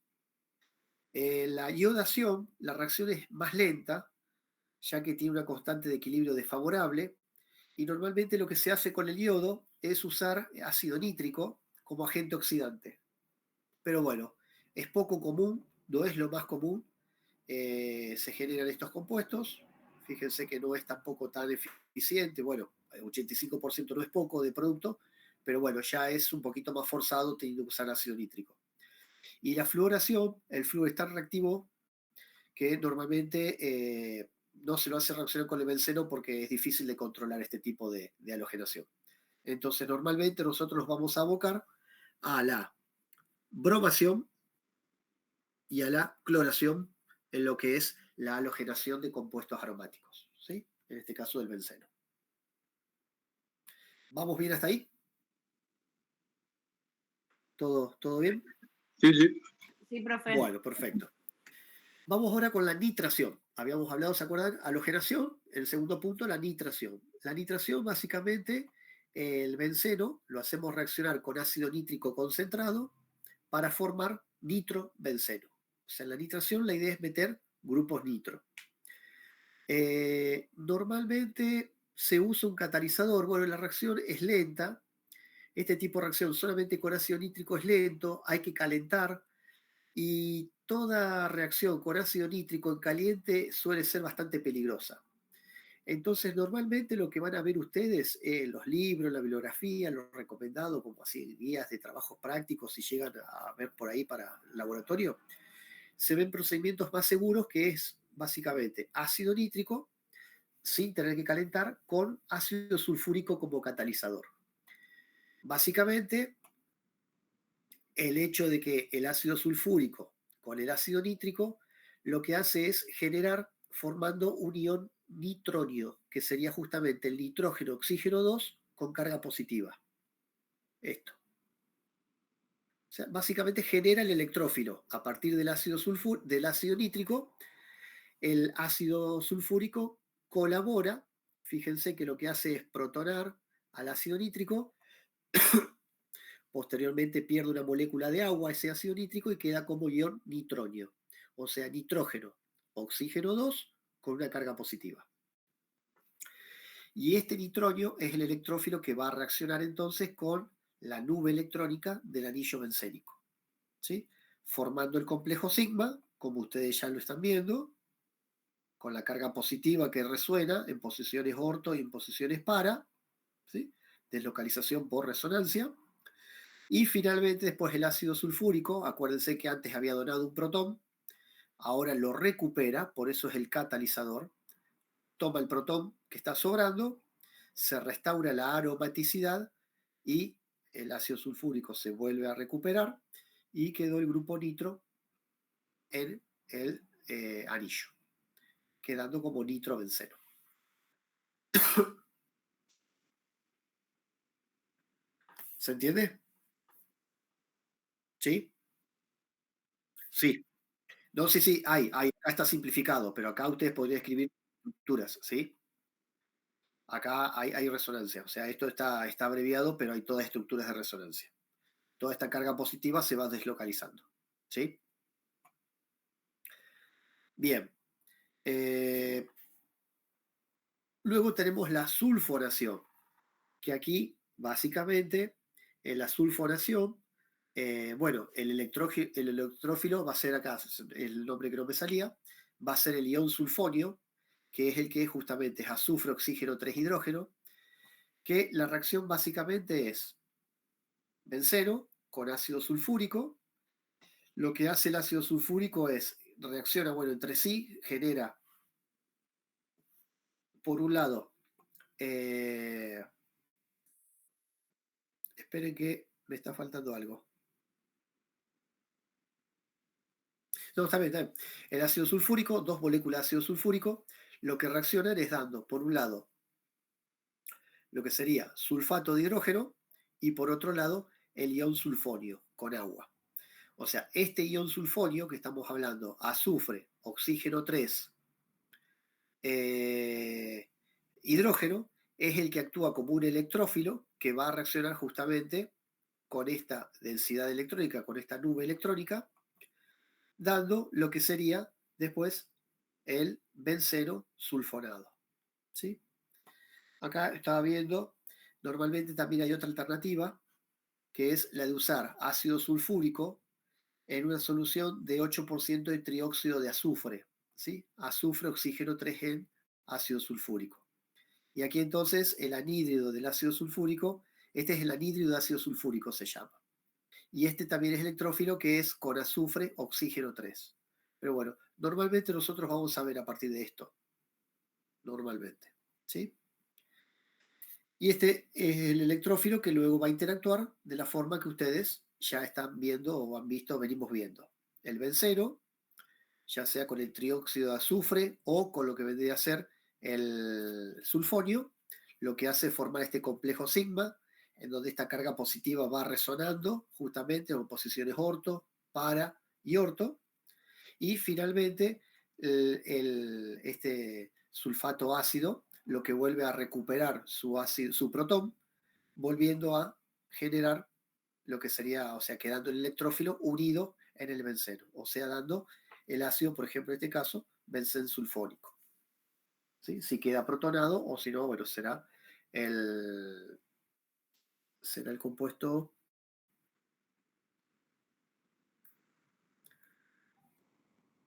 La iodación, la reacción es más lenta, ya que tiene una constante de equilibrio desfavorable. Y normalmente lo que se hace con el yodo es usar ácido nítrico como agente oxidante. Pero bueno, es poco común, no es lo más común. Se generan estos compuestos. Fíjense que no es tampoco tan eficiente. Bueno, 85% no es poco de producto, pero bueno, ya es un poquito más forzado teniendo que usar ácido nítrico. Y la fluoración, el flúor es tan reactivo que normalmente no se lo hace reaccionar con el benceno porque es difícil de controlar este tipo de halogenación. Entonces, normalmente nosotros nos vamos a abocar a la bromación y a la cloración en lo que es la halogenación de compuestos aromáticos, ¿sí? En este caso del benceno. ¿Vamos bien hasta ahí? ¿Todo bien? Sí, sí. Sí, profe. Bueno, perfecto. Vamos ahora con la nitración. Habíamos hablado, ¿se acuerdan? Halogenación. El segundo punto, la nitración. La nitración, básicamente, el benceno lo hacemos reaccionar con ácido nítrico concentrado para formar nitrobenceno. O sea, en la nitración la idea es meter grupos nitro. Normalmente se usa un catalizador. Bueno, la reacción es lenta. Este tipo de reacción solamente con ácido nítrico es lento, hay que calentar y toda reacción con ácido nítrico en caliente suele ser bastante peligrosa. Entonces, normalmente lo que van a ver ustedes en los libros, la bibliografía, los recomendados, como así guías de trabajos prácticos, si llegan a ver por ahí para el laboratorio, se ven procedimientos más seguros que es básicamente ácido nítrico sin tener que calentar con ácido sulfúrico como catalizador. Básicamente, el hecho de que el ácido sulfúrico con el ácido nítrico lo que hace es generar formando un ion nitronio, que sería justamente el nitrógeno oxígeno 2 con carga positiva. Esto. O sea, básicamente genera el electrófilo a partir del ácido nítrico. El ácido sulfúrico colabora, fíjense que lo que hace es protonar al ácido nítrico, posteriormente pierde una molécula de agua, ese ácido nítrico, y queda como ion nitronio, o sea, nitrógeno, oxígeno 2 con una carga positiva. Y este nitronio es el electrófilo que va a reaccionar entonces con la nube electrónica del anillo bencénico, ¿sí? Formando el complejo sigma, como ustedes ya lo están viendo, con la carga positiva que resuena en posiciones orto y en posiciones para, ¿sí? Deslocalización por resonancia. Y finalmente después el ácido sulfúrico, acuérdense que antes había donado un protón, ahora lo recupera, por eso es el catalizador, toma el protón que está sobrando, se restaura la aromaticidad y el ácido sulfúrico se vuelve a recuperar y quedó el grupo nitro en el anillo, quedando como nitrobenceno. ¿Se entiende? ¿Sí? Sí. No, sí, sí, acá está simplificado, pero acá ustedes podrían escribir estructuras, ¿sí? Acá hay resonancia, o sea, esto está abreviado, pero hay todas estructuras de resonancia. Toda esta carga positiva se va deslocalizando, ¿sí? Bien. Luego tenemos la sulfonación, que aquí, básicamente, en la sulfonación, bueno, el electrófilo va a ser acá, el nombre que no me salía, va a ser el ion sulfonio, que es el que justamente es azufre, oxígeno, 3 hidrógeno, que la reacción básicamente es benceno con ácido sulfúrico. Lo que hace el ácido sulfúrico es, reacciona, bueno, entre sí, genera, por un lado, esperen que me está faltando algo. No, está bien, está bien. El ácido sulfúrico, dos moléculas de ácido sulfúrico, lo que reaccionan es dando, por un lado, lo que sería sulfato de hidrógeno y por otro lado, el ion sulfonio con agua. O sea, este ion sulfonio que estamos hablando, azufre, oxígeno 3, hidrógeno, es el que actúa como un electrófilo que va a reaccionar justamente con esta densidad electrónica, con esta nube electrónica, dando lo que sería después el benceno sulfonado. ¿Sí? Acá estaba viendo, normalmente también hay otra alternativa, que es la de usar ácido sulfúrico en una solución de 8% de trióxido de azufre. ¿Sí? Azufre, oxígeno 3 en ácido sulfúrico. Y aquí entonces el anhídrido del ácido sulfúrico, este es el anhídrido de ácido sulfúrico, se llama. Y este también es electrófilo, que es con azufre, oxígeno 3. Pero bueno, normalmente nosotros vamos a ver a partir de esto. Normalmente. ¿Sí? Y este es el electrófilo que luego va a interactuar de la forma que ustedes ya están viendo o han visto, venimos viendo. El benceno, ya sea con el trióxido de azufre o con lo que vendría a ser el sulfonio, lo que hace es formar este complejo sigma, en donde esta carga positiva va resonando justamente en posiciones orto, para y orto, y finalmente este sulfato ácido lo que vuelve a recuperar su protón, volviendo a generar lo que sería, o sea, quedando el electrófilo unido en el benceno, o sea, dando el ácido, por ejemplo, en este caso, benceno sulfónico. ¿Sí? Si queda protonado, o si no, bueno, el, será el compuesto.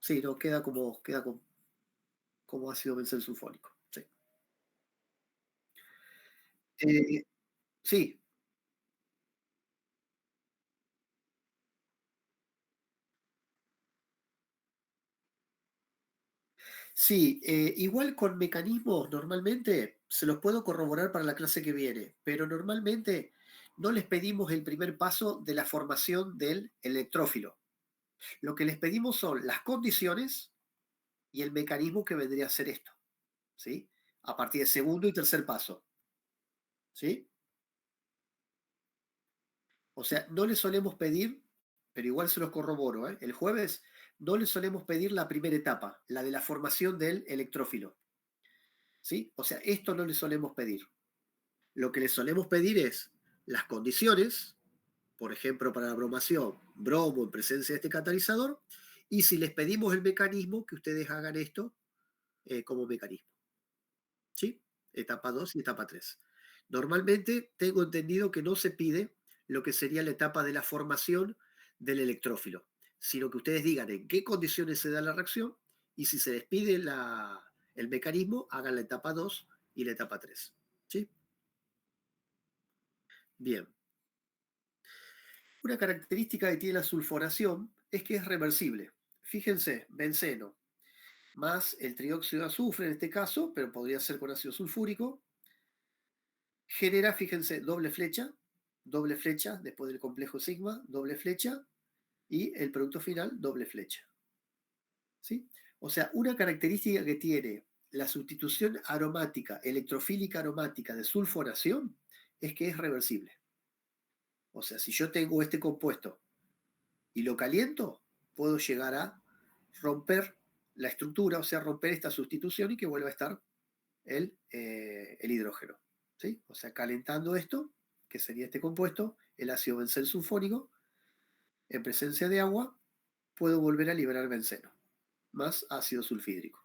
Sí, no, como ácido benceno sulfónico. Sí. Sí, sí, igual con mecanismos normalmente se los puedo corroborar para la clase que viene, pero normalmente no les pedimos el primer paso de la formación del electrófilo. Lo que les pedimos son las condiciones y el mecanismo que vendría a ser esto, ¿sí? A partir del segundo y tercer paso, ¿sí? O sea, no le solemos pedir, pero igual se los corroboro, ¿eh? El jueves no le solemos pedir la primera etapa, la de la formación del electrófilo. ¿Sí? O sea, esto no le solemos pedir. Lo que le solemos pedir es las condiciones, por ejemplo, para la bromación, bromo en presencia de este catalizador, y si les pedimos el mecanismo, que ustedes hagan esto como mecanismo. ¿Sí? Etapa 2 y etapa 3. Normalmente tengo entendido que no se pide lo que sería la etapa de la formación del electrófilo, sino que ustedes digan en qué condiciones se da la reacción y si se les pide el mecanismo, hagan la etapa 2 y la etapa 3. ¿Sí? Bien. Una característica que tiene la sulforación es que es reversible. Fíjense, benceno más el trióxido de azufre en este caso, pero podría ser con ácido sulfúrico, genera, fíjense, doble flecha, después del complejo sigma, doble flecha, y el producto final, doble flecha. ¿Sí? O sea, una característica que tiene la sustitución aromática, electrofílica aromática de sulforación, es que es reversible. O sea, si yo tengo este compuesto y lo caliento, puedo llegar a romper la estructura, o sea, romper esta sustitución y que vuelva a estar el hidrógeno. ¿Sí? O sea, calentando esto, que sería este compuesto, el ácido benceno sulfónico, en presencia de agua, puedo volver a liberar benceno, más ácido sulfídrico.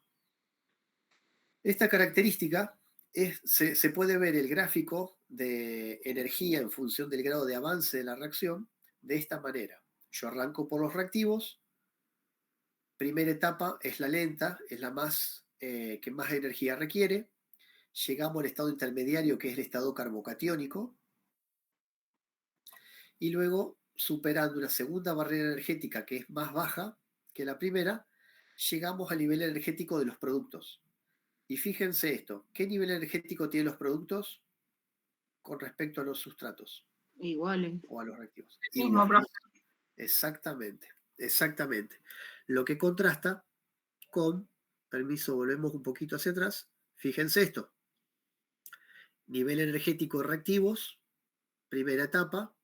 Esta característica se puede ver el gráfico de energía en función del grado de avance de la reacción de esta manera. Yo arranco por los reactivos, primera etapa es la lenta, es la más que más energía requiere. Llegamos al estado intermediario, que es el estado carbocatiónico, y luego, superando una segunda barrera energética que es más baja que la primera, llegamos al nivel energético de los productos. Y fíjense esto, ¿qué nivel energético tienen los productos con respecto a los sustratos? Iguales. O a los reactivos. Mismo, Igual. profe. Exactamente, exactamente. Lo que contrasta con, permiso, volvemos un poquito hacia atrás, fíjense esto, nivel energético de reactivos, primera etapa,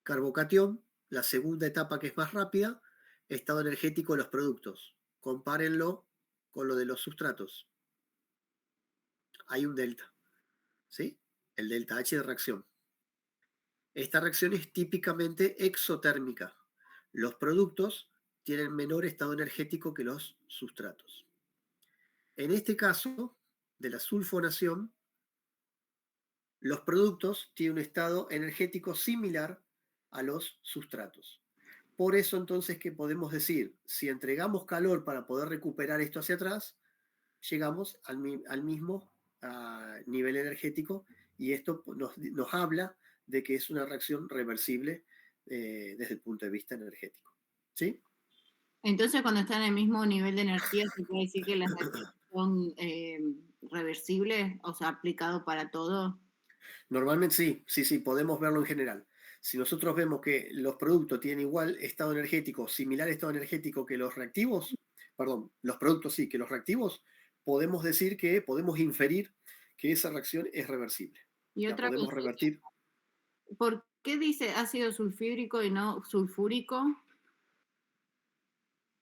carbocatión, la segunda etapa que es más rápida, estado energético de los productos. Compárenlo con lo de los sustratos. Hay un delta, ¿sí? El delta H de reacción. Esta reacción es típicamente exotérmica. Los productos tienen menor estado energético que los sustratos. En este caso, de la sulfonación, los productos tienen un estado energético similar a los sustratos. Por eso entonces que podemos decir, si entregamos calor para poder recuperar esto hacia atrás, llegamos al mismo nivel energético y esto nos habla de que es una reacción reversible desde el punto de vista energético. ¿Sí? Entonces, cuando está en el mismo nivel de energía, ¿se puede decir que las reacciones son reversibles? O sea, aplicado para todo. Normalmente sí, podemos verlo en general. Si nosotros vemos que los productos tienen igual estado energético, similar estado energético que los reactivos, perdón, los productos sí, que los reactivos, podemos decir que podemos inferir que esa reacción es reversible. Y La otra podemos cosa, revertir. ¿por qué dice ácido sulfídrico y no sulfúrico?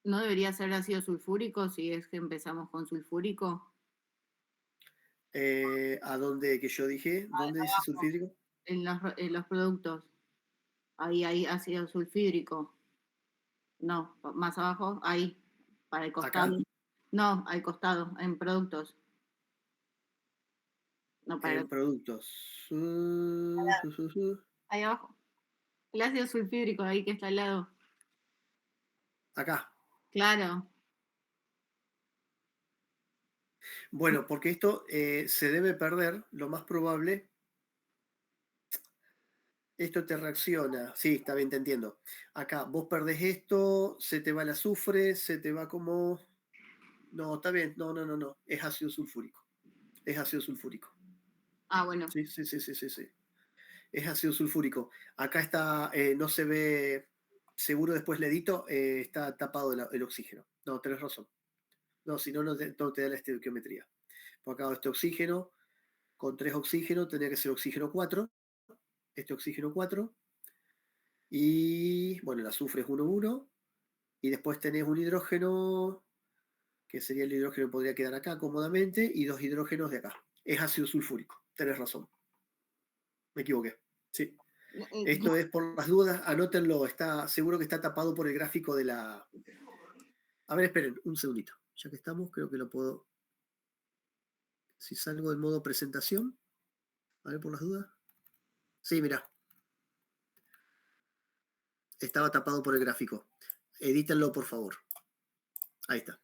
¿No debería ser ácido sulfúrico si es que empezamos con sulfúrico? ¿A dónde que yo dije? ¿Dónde dice sulfídrico? En los productos. Ahí hay ácido sulfídrico. No, más abajo, ahí, para el costado. Acá, No, al costado, en productos. No, para en el, productos. ahí abajo. El ácido sulfídrico ahí que está al lado. Acá. Claro. Bueno, porque esto se debe perder, lo más probable. Esto te reacciona. Sí, está bien, te entiendo. Acá, vos perdés esto, se te va el azufre, se te va como. No, está bien. No. Es ácido sulfúrico. Es ácido sulfúrico. Ah, bueno. Sí. Es ácido sulfúrico. Acá está, no se ve. Seguro después le edito, está tapado el oxígeno. No, tenés razón. No, si no, no te da la estequiometría. Por acá este oxígeno, con 3 oxígenos, tendría que ser oxígeno 4. este oxígeno 4, y bueno, el azufre es 1,1, y después tenés un hidrógeno, que sería el hidrógeno que podría quedar acá cómodamente, y 2 hidrógenos de acá. Es ácido sulfúrico, tenés razón. Me equivoqué. Sí. Esto es por las dudas, anótenlo, está, seguro que está tapado por el gráfico de la... A ver, esperen, un segundito. Ya que estamos, creo que lo puedo... Si salgo del modo presentación, a ver por las dudas. Sí, mira, estaba tapado por el gráfico. Edítenlo, por favor. Ahí está.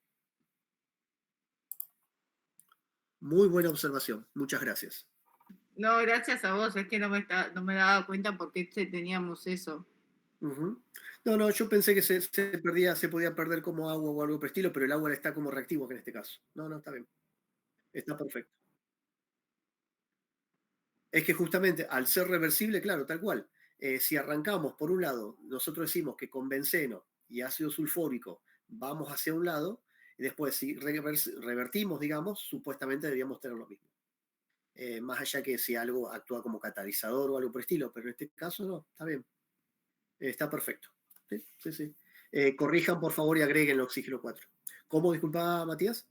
Muy buena observación. Muchas gracias. No, gracias a vos, es que no me daba cuenta por qué teníamos eso. No, no, yo pensé que se podía perder como agua o algo por el estilo, pero el agua está como reactivo acá en este caso. No, no, está bien. Está perfecto. Es que justamente al ser reversible, claro, tal cual. Si arrancamos por un lado, nosotros decimos que con benceno y ácido sulfúrico vamos hacia un lado, y después si revertimos, digamos, supuestamente deberíamos tener lo mismo. Más allá que si algo actúa como catalizador o algo por el estilo, pero en este caso no, está bien. Está perfecto. Sí, sí, sí. Corrijan, por favor, y agreguen el oxígeno 4. ¿Cómo, disculpa, Matías?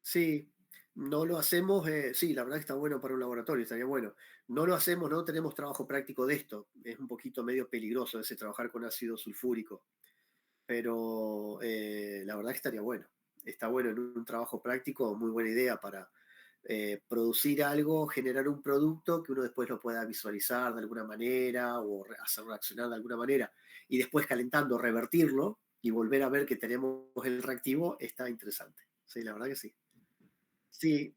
Sí, no lo hacemos, sí, la verdad que está bueno para un laboratorio, estaría bueno. No lo hacemos, no tenemos trabajo práctico de esto. Es un poquito medio peligroso ese trabajar con ácido sulfúrico, pero la verdad que estaría bueno. Está bueno en un trabajo práctico, muy buena idea para producir algo, generar un producto que uno después lo pueda visualizar de alguna manera o hacer reaccionar de alguna manera y después calentando revertirlo y volver a ver que tenemos el reactivo, está interesante. Sí, la verdad que sí. Sí.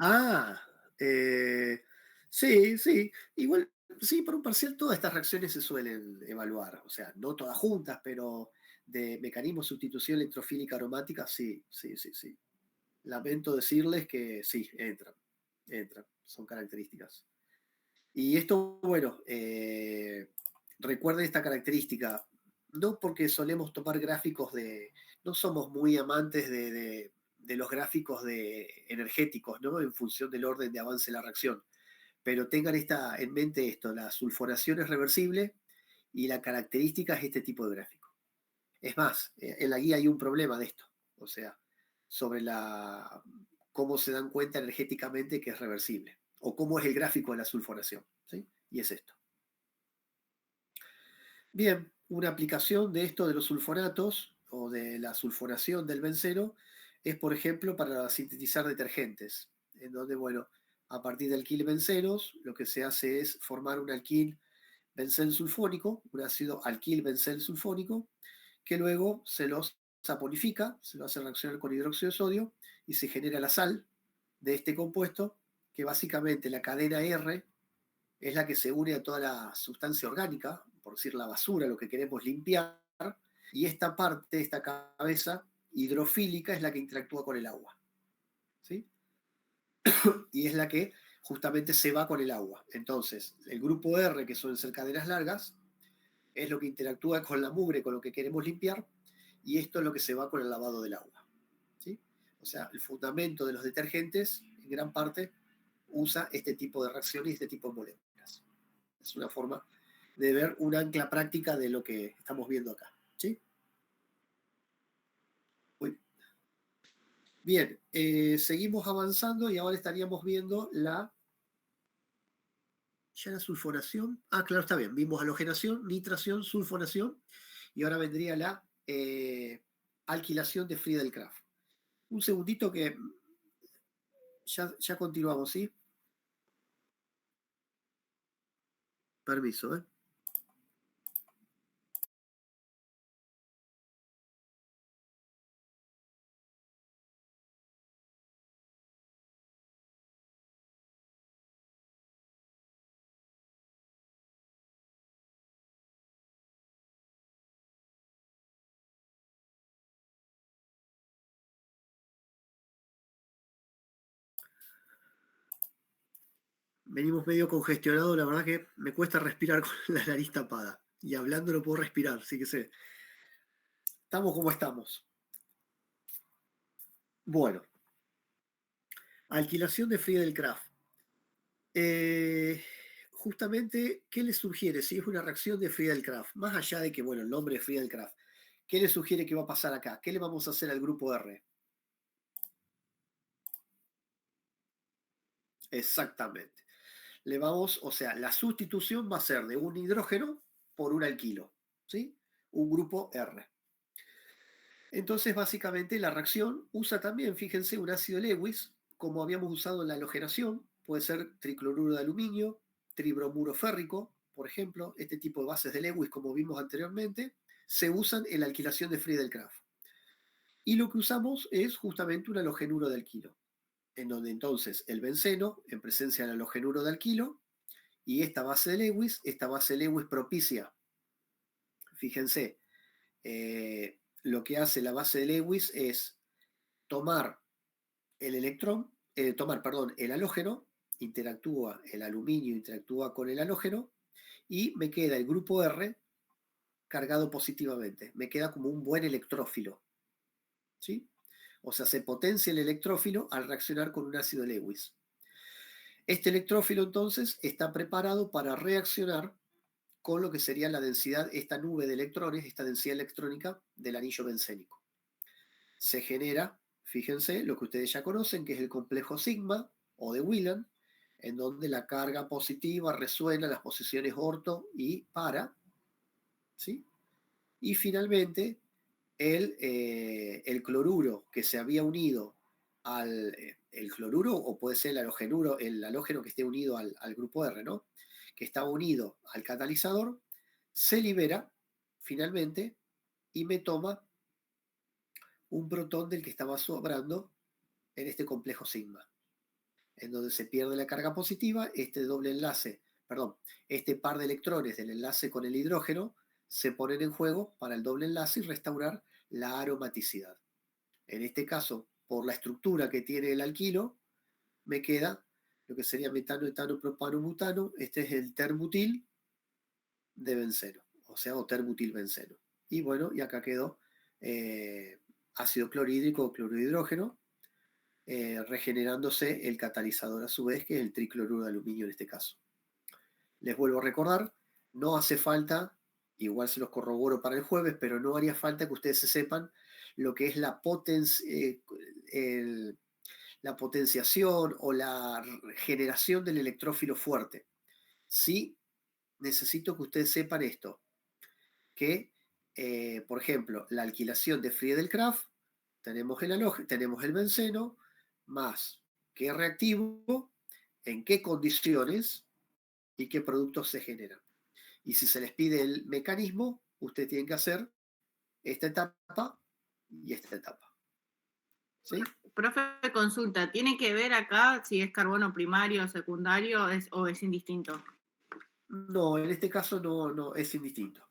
Ah, eh, sí, sí. Igual, sí, por un parcial todas estas reacciones se suelen evaluar. O sea, no todas juntas, pero de mecanismo de sustitución electrofílica aromática, sí, sí, sí, sí. Lamento decirles que sí, entran, son características. Y esto, bueno, recuerden esta característica, no porque solemos tomar gráficos no somos muy amantes de los gráficos energéticos, ¿no? En función del orden de avance de la reacción. Pero tengan en mente esto, la sulforación es reversible y la característica es este tipo de gráfico. Es más, en la guía hay un problema de esto, o sea, sobre cómo se dan cuenta energéticamente que es reversible, o cómo es el gráfico de la sulforación, ¿sí? Y es esto. Bien, una aplicación de esto de los sulfonatos o de la sulforación del benceno es, por ejemplo, para sintetizar detergentes, en donde, bueno, a partir de alquilbencenos, lo que se hace es formar un alquil bencel sulfónico, un ácido alquil bencel sulfónico, que luego se los saponifica, se lo hace reaccionar con hidróxido de sodio y se genera la sal de este compuesto, que básicamente la cadena R es la que se une a toda la sustancia orgánica, por decir la basura, lo que queremos limpiar, y esta parte, esta cabeza hidrofílica es la que interactúa con el agua, ¿sí? Y es la que justamente se va con el agua. Entonces, el grupo R, que suelen ser cadenas largas, es lo que interactúa con la mugre, con lo que queremos limpiar, y esto es lo que se va con el lavado del agua, ¿sí? O sea, el fundamento de los detergentes, en gran parte, usa este tipo de reacciones y este tipo de moléculas. Es una forma de ver una ancla práctica de lo que estamos viendo acá, ¿sí? Uy. Bien, seguimos avanzando y ahora estaríamos viendo ya la sulfonación. Ah, claro, está bien. Vimos halogenación, nitración, sulfonación y ahora vendría la alquilación de Friedel-Crafts. Un segundito que ya continuamos, ¿sí? Permiso, ¿eh? Venimos medio congestionados, la verdad que me cuesta respirar con la nariz tapada. Y hablando no puedo respirar, así que sé. Estamos como estamos. Bueno, alquilación de Friedel-Crafts. Justamente, ¿qué le sugiere? Si es una reacción de Friedel-Crafts, más allá de que, bueno, el nombre es Friedel-Crafts, ¿qué le sugiere que va a pasar acá? ¿Qué le vamos a hacer al grupo R? Exactamente. Le vamos, o sea, la sustitución va a ser de un hidrógeno por un alquilo, ¿sí? Un grupo R. Entonces, básicamente, la reacción usa también, fíjense, un ácido Lewis, como habíamos usado en la halogenación, puede ser tricloruro de aluminio, tribromuro férrico, por ejemplo, este tipo de bases de Lewis, como vimos anteriormente, se usan en la alquilación de Friedel-Crafts. Y lo que usamos es justamente un halogenuro de alquilo, en donde entonces el benceno, en presencia del halogenuro de alquilo, y esta base de Lewis propicia, fíjense, lo que hace la base de Lewis es tomar el electrón, perdón, el halógeno, interactúa, el aluminio interactúa con el halógeno y me queda el grupo R cargado positivamente. Me queda como un buen electrófilo. ¿Sí? O sea, se potencia el electrófilo al reaccionar con un ácido Lewis. Este electrófilo entonces está preparado para reaccionar con lo que sería la densidad, esta nube de electrones, esta densidad electrónica del anillo bencénico. Se genera, fíjense, lo que ustedes ya conocen, que es el complejo sigma o de Wheeler, en donde la carga positiva resuena las posiciones orto y para, ¿sí? Y finalmente, el cloruro que se había unido al el cloruro, o puede ser el halógeno que esté unido al grupo R, ¿no? Que estaba unido al catalizador, se libera finalmente y me toma un protón del que estaba sobrando en este complejo sigma, en donde se pierde la carga positiva, este doble enlace, perdón, este par de electrones del enlace con el hidrógeno se ponen en juego para el doble enlace y restaurar la aromaticidad. En este caso, por la estructura que tiene el alquilo, me queda lo que sería metano, etano, propano, butano. Este es el terbutil de benceno, o sea, o terbutilbenceno. Y bueno, y acá quedó ácido clorhídrico o clorohidrógeno, regenerándose el catalizador a su vez, que es el tricloruro de aluminio en este caso. Les vuelvo a recordar, no hace falta, igual se los corroboro para el jueves, pero no haría falta que ustedes se sepan lo que es la potenciación o la generación del electrófilo fuerte. Sí, necesito que ustedes sepan esto, que, por ejemplo, la alquilación de Friedel-Crafts, tenemos el benceno, más qué reactivo, en qué condiciones y qué productos se generan. Y si se les pide el mecanismo, ustedes tienen que hacer esta etapa y esta etapa. ¿Sí? Profe, consulta, ¿tiene que ver acá si es carbono primario o secundario o es indistinto? No, en este caso no, es indistinto.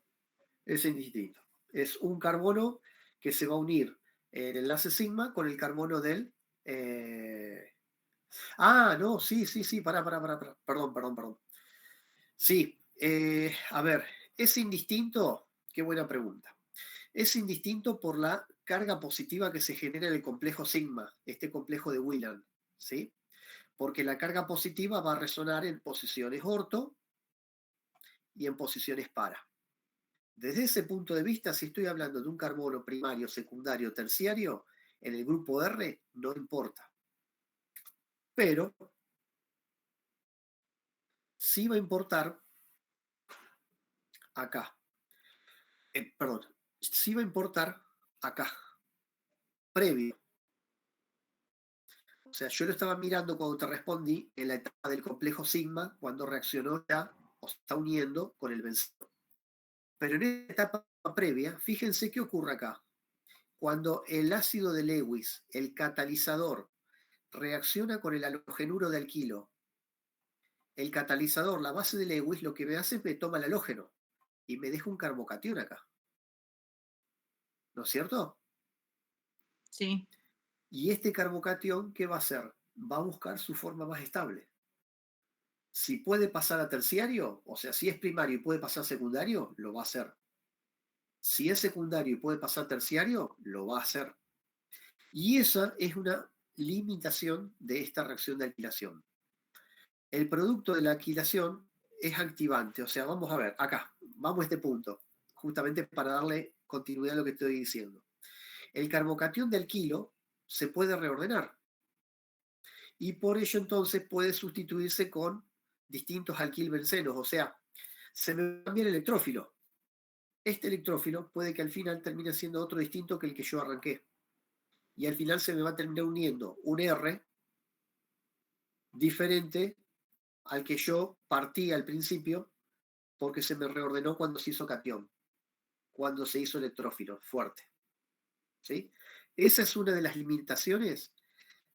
Es indistinto. Es un carbono que se va a unir en el enlace sigma con el carbono del... no, sí, pará, perdón. Sí, a ver, ¿es indistinto? Qué buena pregunta. Es indistinto por la carga positiva que se genera en el complejo sigma, este complejo de Wheeler, ¿sí? Porque la carga positiva va a resonar en posiciones orto y en posiciones para. Desde ese punto de vista, si estoy hablando de un carbono primario, secundario, terciario, en el grupo R no importa. Pero sí va a importar acá. Sí va a importar acá, previo. O sea, yo lo estaba mirando cuando te respondí en la etapa del complejo sigma, cuando reaccionó ya o se está uniendo con el benceno. Pero en esta etapa previa, fíjense qué ocurre acá. Cuando el ácido de Lewis, el catalizador, reacciona con el halogenuro de alquilo, el catalizador, la base de Lewis, lo que me hace es me toma el halógeno y me deja un carbocatión acá. ¿No es cierto? Sí. Y este carbocatión, ¿qué va a hacer? Va a buscar su forma más estable. Si puede pasar a terciario, o sea, si es primario y puede pasar a secundario, lo va a hacer. Si es secundario y puede pasar a terciario, lo va a hacer. Y esa es una limitación de esta reacción de alquilación. El producto de la alquilación es activante, o sea, vamos a ver, acá, vamos a este punto, justamente para darle continuidad a lo que estoy diciendo. El carbocatión de alquilo se puede reordenar y por ello entonces puede sustituirse con distintos alquilbencenos, o sea, se me cambia el electrófilo. Este electrófilo puede que al final termine siendo otro distinto que el que yo arranqué. Y al final se me va a terminar uniendo un R diferente al que yo partí al principio porque se me reordenó cuando se hizo catión, cuando se hizo electrófilo fuerte. ¿Sí? Esa es una de las limitaciones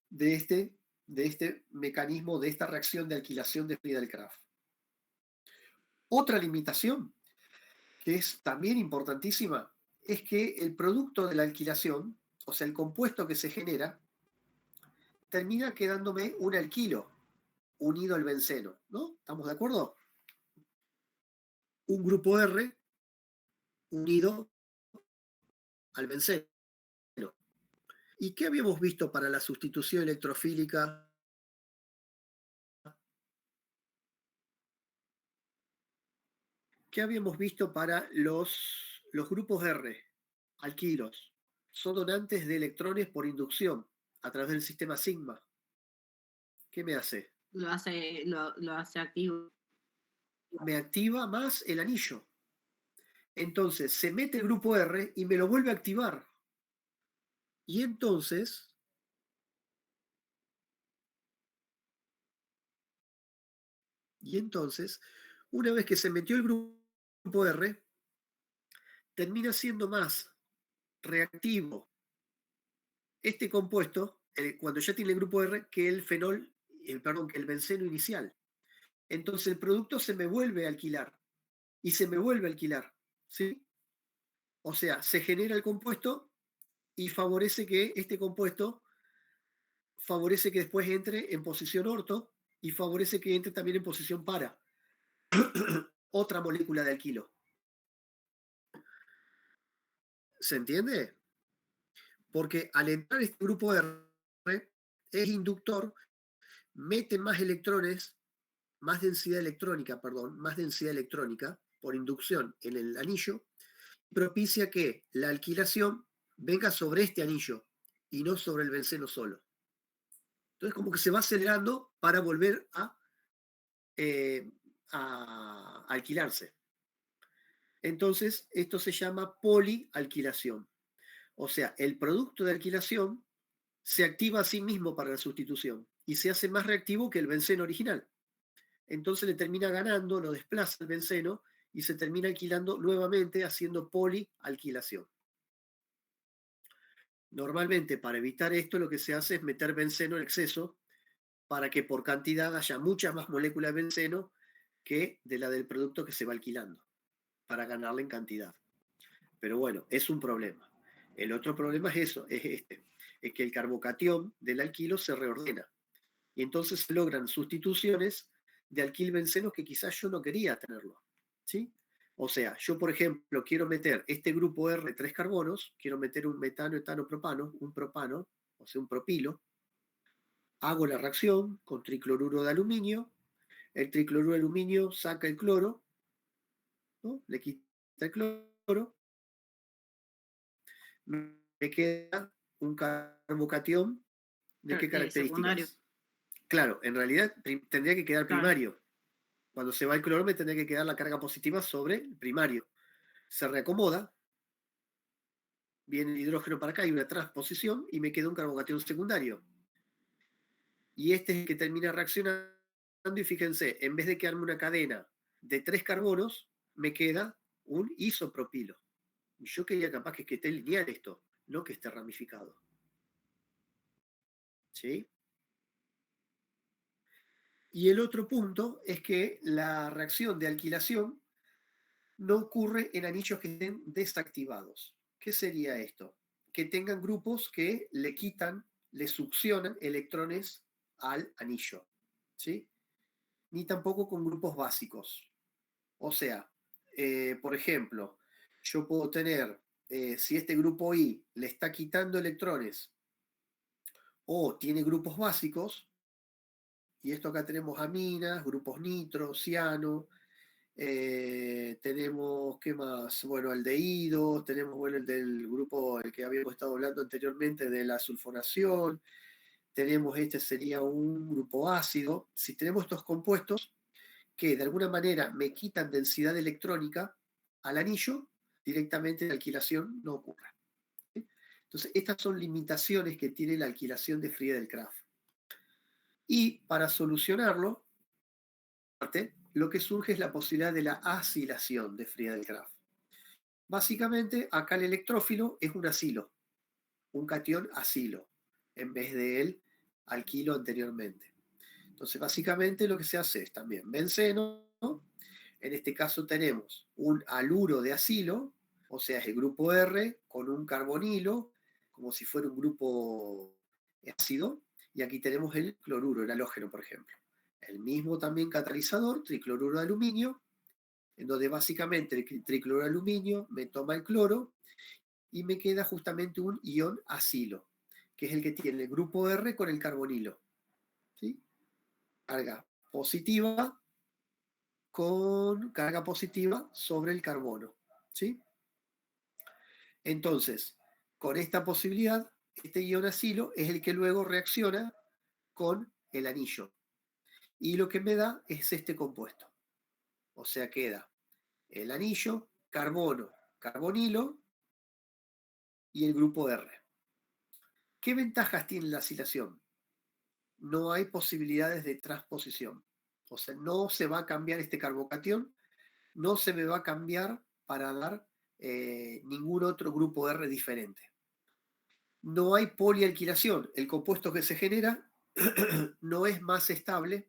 de este mecanismo, de esta reacción de alquilación de Friedel-Crafts. Otra limitación, que es también importantísima, es que el producto de la alquilación, o sea, el compuesto que se genera, termina quedándome un alquilo unido al benceno, ¿no? ¿Estamos de acuerdo? Un grupo R unido al benceno. ¿Y qué habíamos visto para la sustitución electrofílica? ¿Qué habíamos visto para los grupos R, alquilos? Son donantes de electrones por inducción a través del sistema sigma. ¿Qué me hace? Lo hace activo. Me activa más el anillo. Entonces se mete el grupo R y me lo vuelve a activar. Y entonces una vez que se metió el grupo R, termina siendo más reactivo este compuesto, cuando ya tiene el grupo R, que el fenol, perdón, que el benceno inicial. Entonces el producto se me vuelve a alquilar y se me vuelve a alquilar, ¿sí? O sea, se genera el compuesto y favorece que este compuesto favorece que después entre en posición orto y favorece que entre también en posición para. Otra molécula de alquilo. ¿Se entiende? Porque al entrar este grupo R, es inductor, mete más electrones, más densidad electrónica, perdón, más densidad electrónica por inducción en el anillo, propicia que la alquilación venga sobre este anillo y no sobre el benceno solo. Entonces como que se va acelerando para volver a alquilarse. Entonces esto se llama polialquilación. O sea, el producto de alquilación se activa a sí mismo para la sustitución y se hace más reactivo que el benceno original. Entonces le termina ganando, lo desplaza el benceno y se termina alquilando nuevamente haciendo polialquilación. Normalmente para evitar esto lo que se hace es meter benceno en exceso para que por cantidad haya muchas más moléculas de benceno que de la del producto que se va alquilando, para ganarle en cantidad. Pero bueno, es un problema. El otro problema es eso, es que el carbocatión del alquilo se reordena. Y entonces se logran sustituciones de alquilbencenos que quizás yo no quería tenerlo. ¿Sí? O sea, yo por ejemplo quiero meter este grupo R, 3 carbonos, quiero meter un metano, etano, propano, un propano, o sea, un propilo, hago la reacción con tricloruro de aluminio, el tricloruro de aluminio saca el cloro, ¿no? Le quita el cloro, me queda un carbocatión de qué Secundario. características. Claro, en realidad tendría que quedar Claro. primario. Cuando se va el cloro me tendría que quedar la carga positiva sobre el primario. Se reacomoda, viene el hidrógeno para acá, hay una transposición y me queda un carbocatión secundario. Y este es el que termina reaccionando y fíjense, en vez de quedarme una cadena de 3 carbonos, me queda un isopropilo. Y yo quería capaz que esté lineal esto, no que esté ramificado. ¿Sí? Y el otro punto es que la reacción de alquilación no ocurre en anillos que estén desactivados. ¿Qué sería esto? Que tengan grupos que le quitan, le succionan electrones al anillo, ¿sí? Ni tampoco con grupos básicos. O sea, por ejemplo, yo puedo tener, si este grupo I le está quitando electrones o tiene grupos básicos, y esto acá tenemos aminas, grupos nitro, ciano, tenemos, ¿qué más? Bueno, aldehídos, tenemos, bueno, el del grupo, el que habíamos estado hablando anteriormente, de la sulfonación, tenemos, este sería un grupo ácido. Si tenemos estos compuestos que de alguna manera me quitan densidad electrónica al anillo, directamente la alquilación no ocurre. ¿Sí? Entonces, estas son limitaciones que tiene la alquilación de Friedel-Crafts. Y para solucionarlo, lo que surge es la posibilidad de la acilación de Friedel-Crafts. Básicamente, acá el electrófilo es un acilo, un catión acilo, en vez del alquilo anteriormente. Entonces, básicamente lo que se hace es también benceno, ¿no? En este caso tenemos un haluro de acilo, o sea, es el grupo R con un carbonilo, como si fuera un grupo ácido, y aquí tenemos el cloruro, el halógeno, por ejemplo. El mismo también catalizador, tricloruro de aluminio, en donde básicamente el tricloruro de aluminio me toma el cloro y me queda justamente un ion acilo, que es el que tiene el grupo R con el carbonilo. ¿Sí? Carga positiva con carga positiva sobre el carbono. ¿Sí? Entonces, con esta posibilidad, este ion acilo es el que luego reacciona con el anillo. Y lo que me da es este compuesto. O sea, queda el anillo, carbono, carbonilo y el grupo R. ¿Qué ventajas tiene la acilación? No hay posibilidades de transposición. O sea, no se va a cambiar este carbocatión, no se me va a cambiar para dar ningún otro grupo R diferente. No hay polialquilación. El compuesto que se genera no es más estable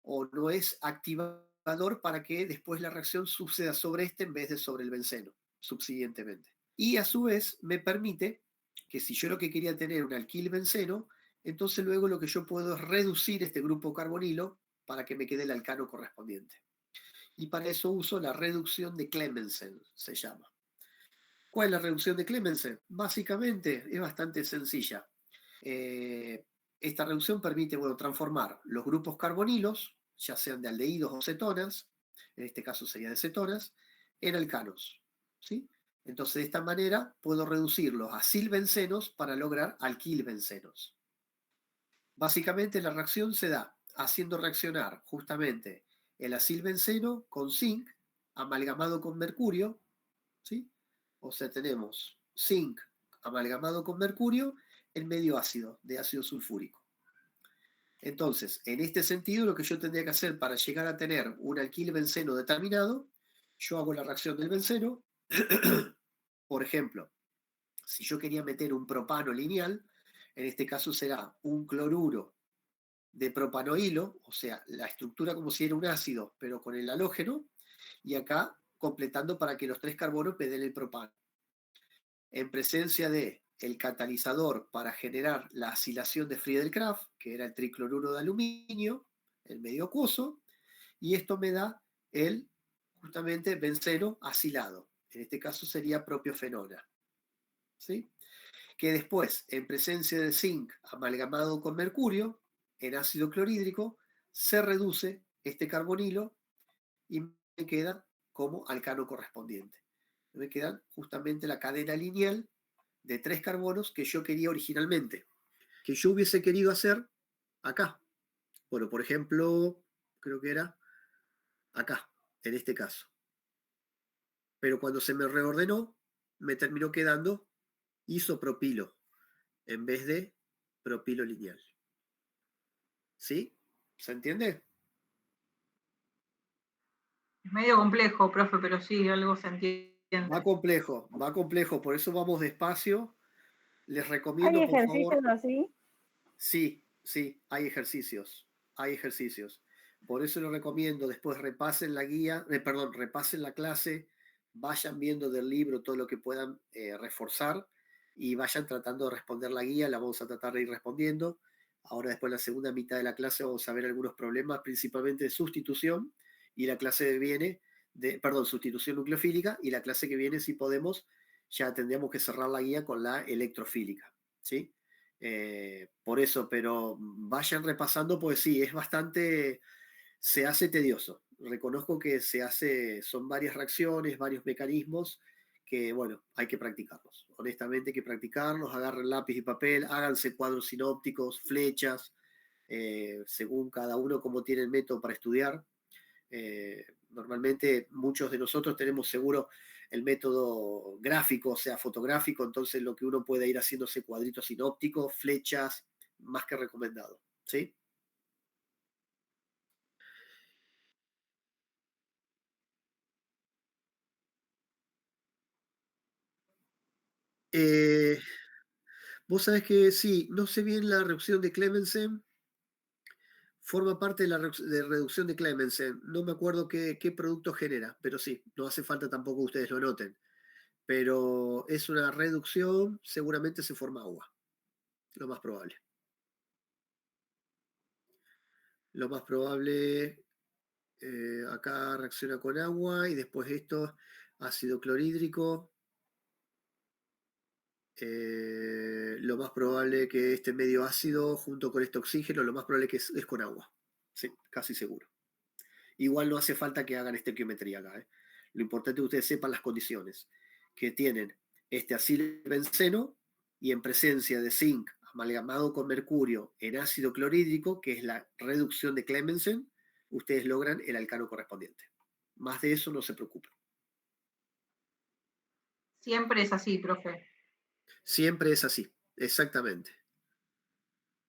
o no es activador para que después la reacción suceda sobre este en vez de sobre el benceno, subsiguientemente. Y a su vez me permite que si yo lo que quería tener un alquil benceno, entonces luego lo que yo puedo es reducir este grupo carbonilo para que me quede el alcano correspondiente. Y para eso uso la reducción de Clemmensen, se llama. ¿Cuál es la reducción de Clemmensen? Básicamente es bastante sencilla. Esta reducción permite, bueno, transformar los grupos carbonilos, ya sean de aldehídos o cetonas, en este caso sería de cetonas, en alcanos. ¿Sí? Entonces, de esta manera puedo reducir los acilbencenos para lograr alquilbencenos. Básicamente la reacción se da haciendo reaccionar justamente el acilbenceno con zinc amalgamado con mercurio, ¿sí? O sea, tenemos zinc amalgamado con mercurio en medio ácido, de ácido sulfúrico. Entonces, en este sentido, lo que yo tendría que hacer para llegar a tener un alquilbenceno determinado, yo hago la reacción del benceno. Por ejemplo, si yo quería meter un propano lineal, en este caso será un cloruro de propanoilo, o sea, la estructura como si era un ácido, pero con el halógeno, y acá completando para que los tres carbonos me den el propano. En presencia de el catalizador para generar la acilación de Friedel-Crafts, que era el tricloruro de aluminio, el medio acuoso, y esto me da el justamente benceno acilado. En este caso sería propiofenona. ¿Sí? Que después, en presencia de zinc amalgamado con mercurio, en ácido clorhídrico, se reduce este carbonilo y me queda como alcano correspondiente. Me quedan justamente la cadena lineal de 3 carbonos que yo quería originalmente, que yo hubiese querido hacer acá. Bueno, por ejemplo, creo que era acá, en este caso. Pero cuando se me reordenó, me terminó quedando isopropilo en vez de propilo lineal. ¿Sí? ¿Se entiende? Es medio complejo, profe, pero sí, algo se entiende. Va complejo, por eso vamos despacio. Les ¿Hay recomiendo, por favor. ejercicios así? Sí, sí, hay ejercicios. Hay ejercicios. Por eso les recomiendo, después repasen la guía, repasen la clase, vayan viendo del libro todo lo que puedan reforzar y vayan tratando de responder la guía, la vamos a tratar de ir respondiendo. Ahora después en la segunda mitad de la clase vamos a ver algunos problemas, principalmente de sustitución, y la clase que viene, sustitución nucleofílica, y la clase que viene, si podemos, ya tendríamos que cerrar la guía con la electrofílica, ¿sí? Por eso, pero vayan repasando, pues sí, es bastante, se hace tedioso. Reconozco que son varias reacciones, varios mecanismos que, bueno, hay que practicarlos. Honestamente hay que practicarlos, agarren lápiz y papel, háganse cuadros sinópticos, flechas, según cada uno como tiene el método para estudiar. Normalmente muchos de nosotros tenemos seguro el método gráfico, o sea, fotográfico, entonces lo que uno puede ir haciéndose cuadritos sinópticos, flechas, más que recomendado, ¿sí? Vos sabés que sí, no sé bien la reducción de Clemensen, forma parte de la reducción de Clemensen. No me acuerdo qué producto genera, pero sí, no hace falta tampoco que ustedes lo noten. Pero es una reducción, seguramente se forma agua, lo más probable. Lo más probable, acá reacciona con agua y después esto, ácido clorhídrico. Lo más probable que este medio ácido junto con este oxígeno, lo más probable que es con agua. Sí, casi seguro. Igual no hace falta que hagan estequiometría acá. Lo importante es que ustedes sepan las condiciones que tienen este acilbenceno y en presencia de zinc amalgamado con mercurio en ácido clorhídrico, que es la reducción de Clemensen, ustedes logran el alcano correspondiente. Más de eso no se preocupen. Siempre es así, profe. Siempre es así, exactamente.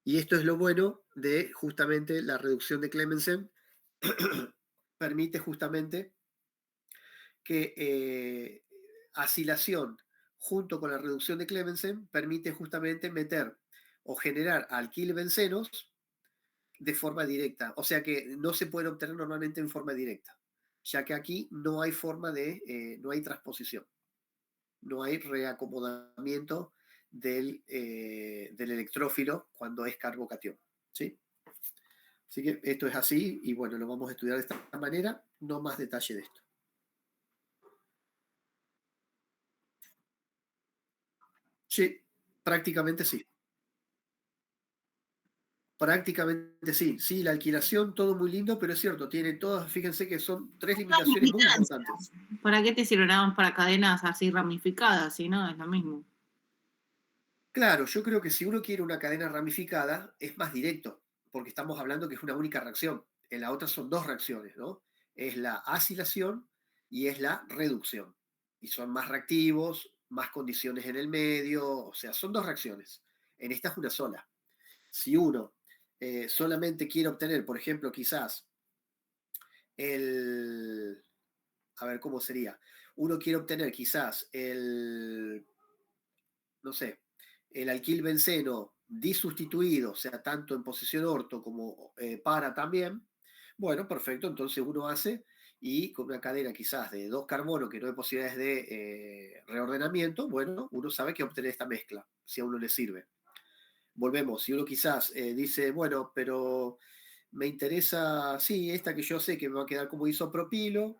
Y esto es lo bueno de justamente la reducción de Clemensen. Permite justamente que acilación junto con la reducción de Clemensen permite justamente meter o generar alquilbencenos de forma directa. O sea que no se puede obtener normalmente en forma directa, ya que aquí no hay forma no hay transposición, no hay reacomodamiento del electrófilo cuando es carbocatión. ¿Sí? Así que esto es así y bueno, lo vamos a estudiar de esta manera, no más detalle de esto. Sí, prácticamente sí. Prácticamente sí. Sí, la alquilación, todo muy lindo, pero es cierto, tiene todas, fíjense que son 3 limitaciones muy importantes. ¿Para qué te sirven para cadenas así ramificadas? Si no, es lo mismo. Claro, yo creo que si uno quiere una cadena ramificada, es más directo, porque estamos hablando que es una única reacción. En la otra son 2 reacciones, ¿no? Es la acilación y es la reducción. Y son más reactivos, más condiciones en el medio, o sea, son 2 reacciones. En esta es una sola. Si uno solamente quiere obtener, por ejemplo, quizás a ver, ¿cómo sería? Uno quiere obtener quizás no sé, el alquilbenceno disustituido, o sea, tanto en posición orto como para también. Bueno, perfecto, entonces uno hace y con una cadena quizás de 2 carbonos que no hay posibilidades de reordenamiento, bueno, uno sabe que obtener esta mezcla, si a uno le sirve. Volvemos, si uno quizás dice, bueno, pero me interesa, sí, esta que yo sé que me va a quedar como isopropilo,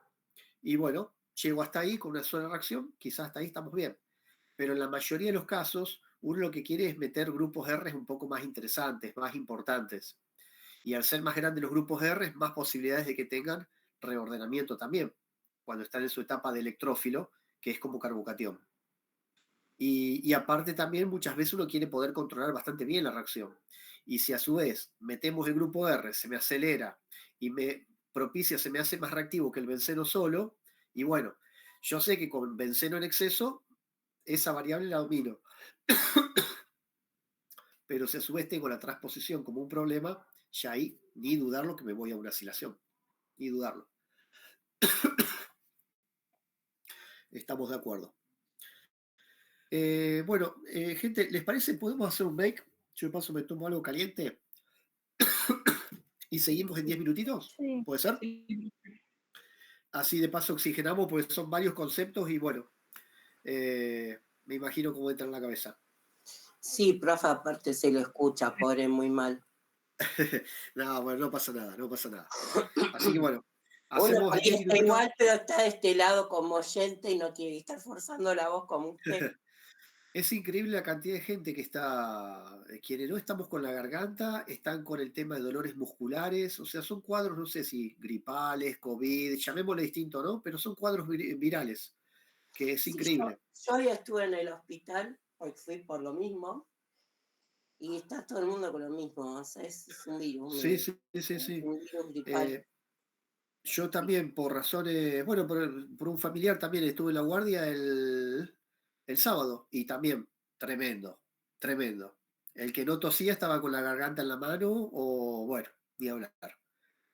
y bueno, llego hasta ahí con una sola reacción, quizás hasta ahí estamos bien. Pero en la mayoría de los casos, uno lo que quiere es meter grupos R un poco más interesantes, más importantes. Y al ser más grandes los grupos R, más posibilidades de que tengan reordenamiento también, cuando están en su etapa de electrófilo, que es como carbocatión. Y aparte también muchas veces uno quiere poder controlar bastante bien la reacción. Y si a su vez metemos el grupo R, se me acelera y me propicia, se me hace más reactivo que el benceno solo, y bueno, yo sé que con benceno en exceso, esa variable la domino. Pero si a su vez tengo la transposición como un problema, ya ahí ni dudarlo que me voy a una acilación. Ni dudarlo. Estamos de acuerdo. Bueno, gente, ¿les parece? ¿Podemos hacer un break? Yo de paso me tomo algo caliente y seguimos en 10 minutitos. Sí. ¿Puede ser? Sí. Así de paso oxigenamos, porque son varios conceptos y bueno, me imagino cómo entra en la cabeza. Sí, profe, aparte se lo escucha, pobre, muy mal. No, bueno, no pasa nada, no pasa nada. Así que bueno, Hacemos por ahí 10 está minutitos. igual, pero está de este lado como oyente y no tiene que estar forzando la voz como usted. Es increíble la cantidad de gente que está, quienes no estamos con la garganta, están con el tema de dolores musculares, o sea, son cuadros, no sé si gripales, COVID, llamémosle distinto, ¿no? Pero son cuadros virales, que es Sí, increíble. yo hoy estuve en el hospital, hoy fui por lo mismo, y está todo el mundo con lo mismo, o sea, es un virus, Sí, sí, sí, sí. un virus gripal. Yo también, por razones, bueno, por un familiar también estuve en la guardia el sábado y también tremendo, tremendo. El que no tosía estaba con la garganta en la mano o, bueno, ni hablar.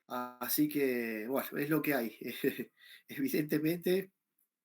Así que, bueno, es lo que hay. Evidentemente,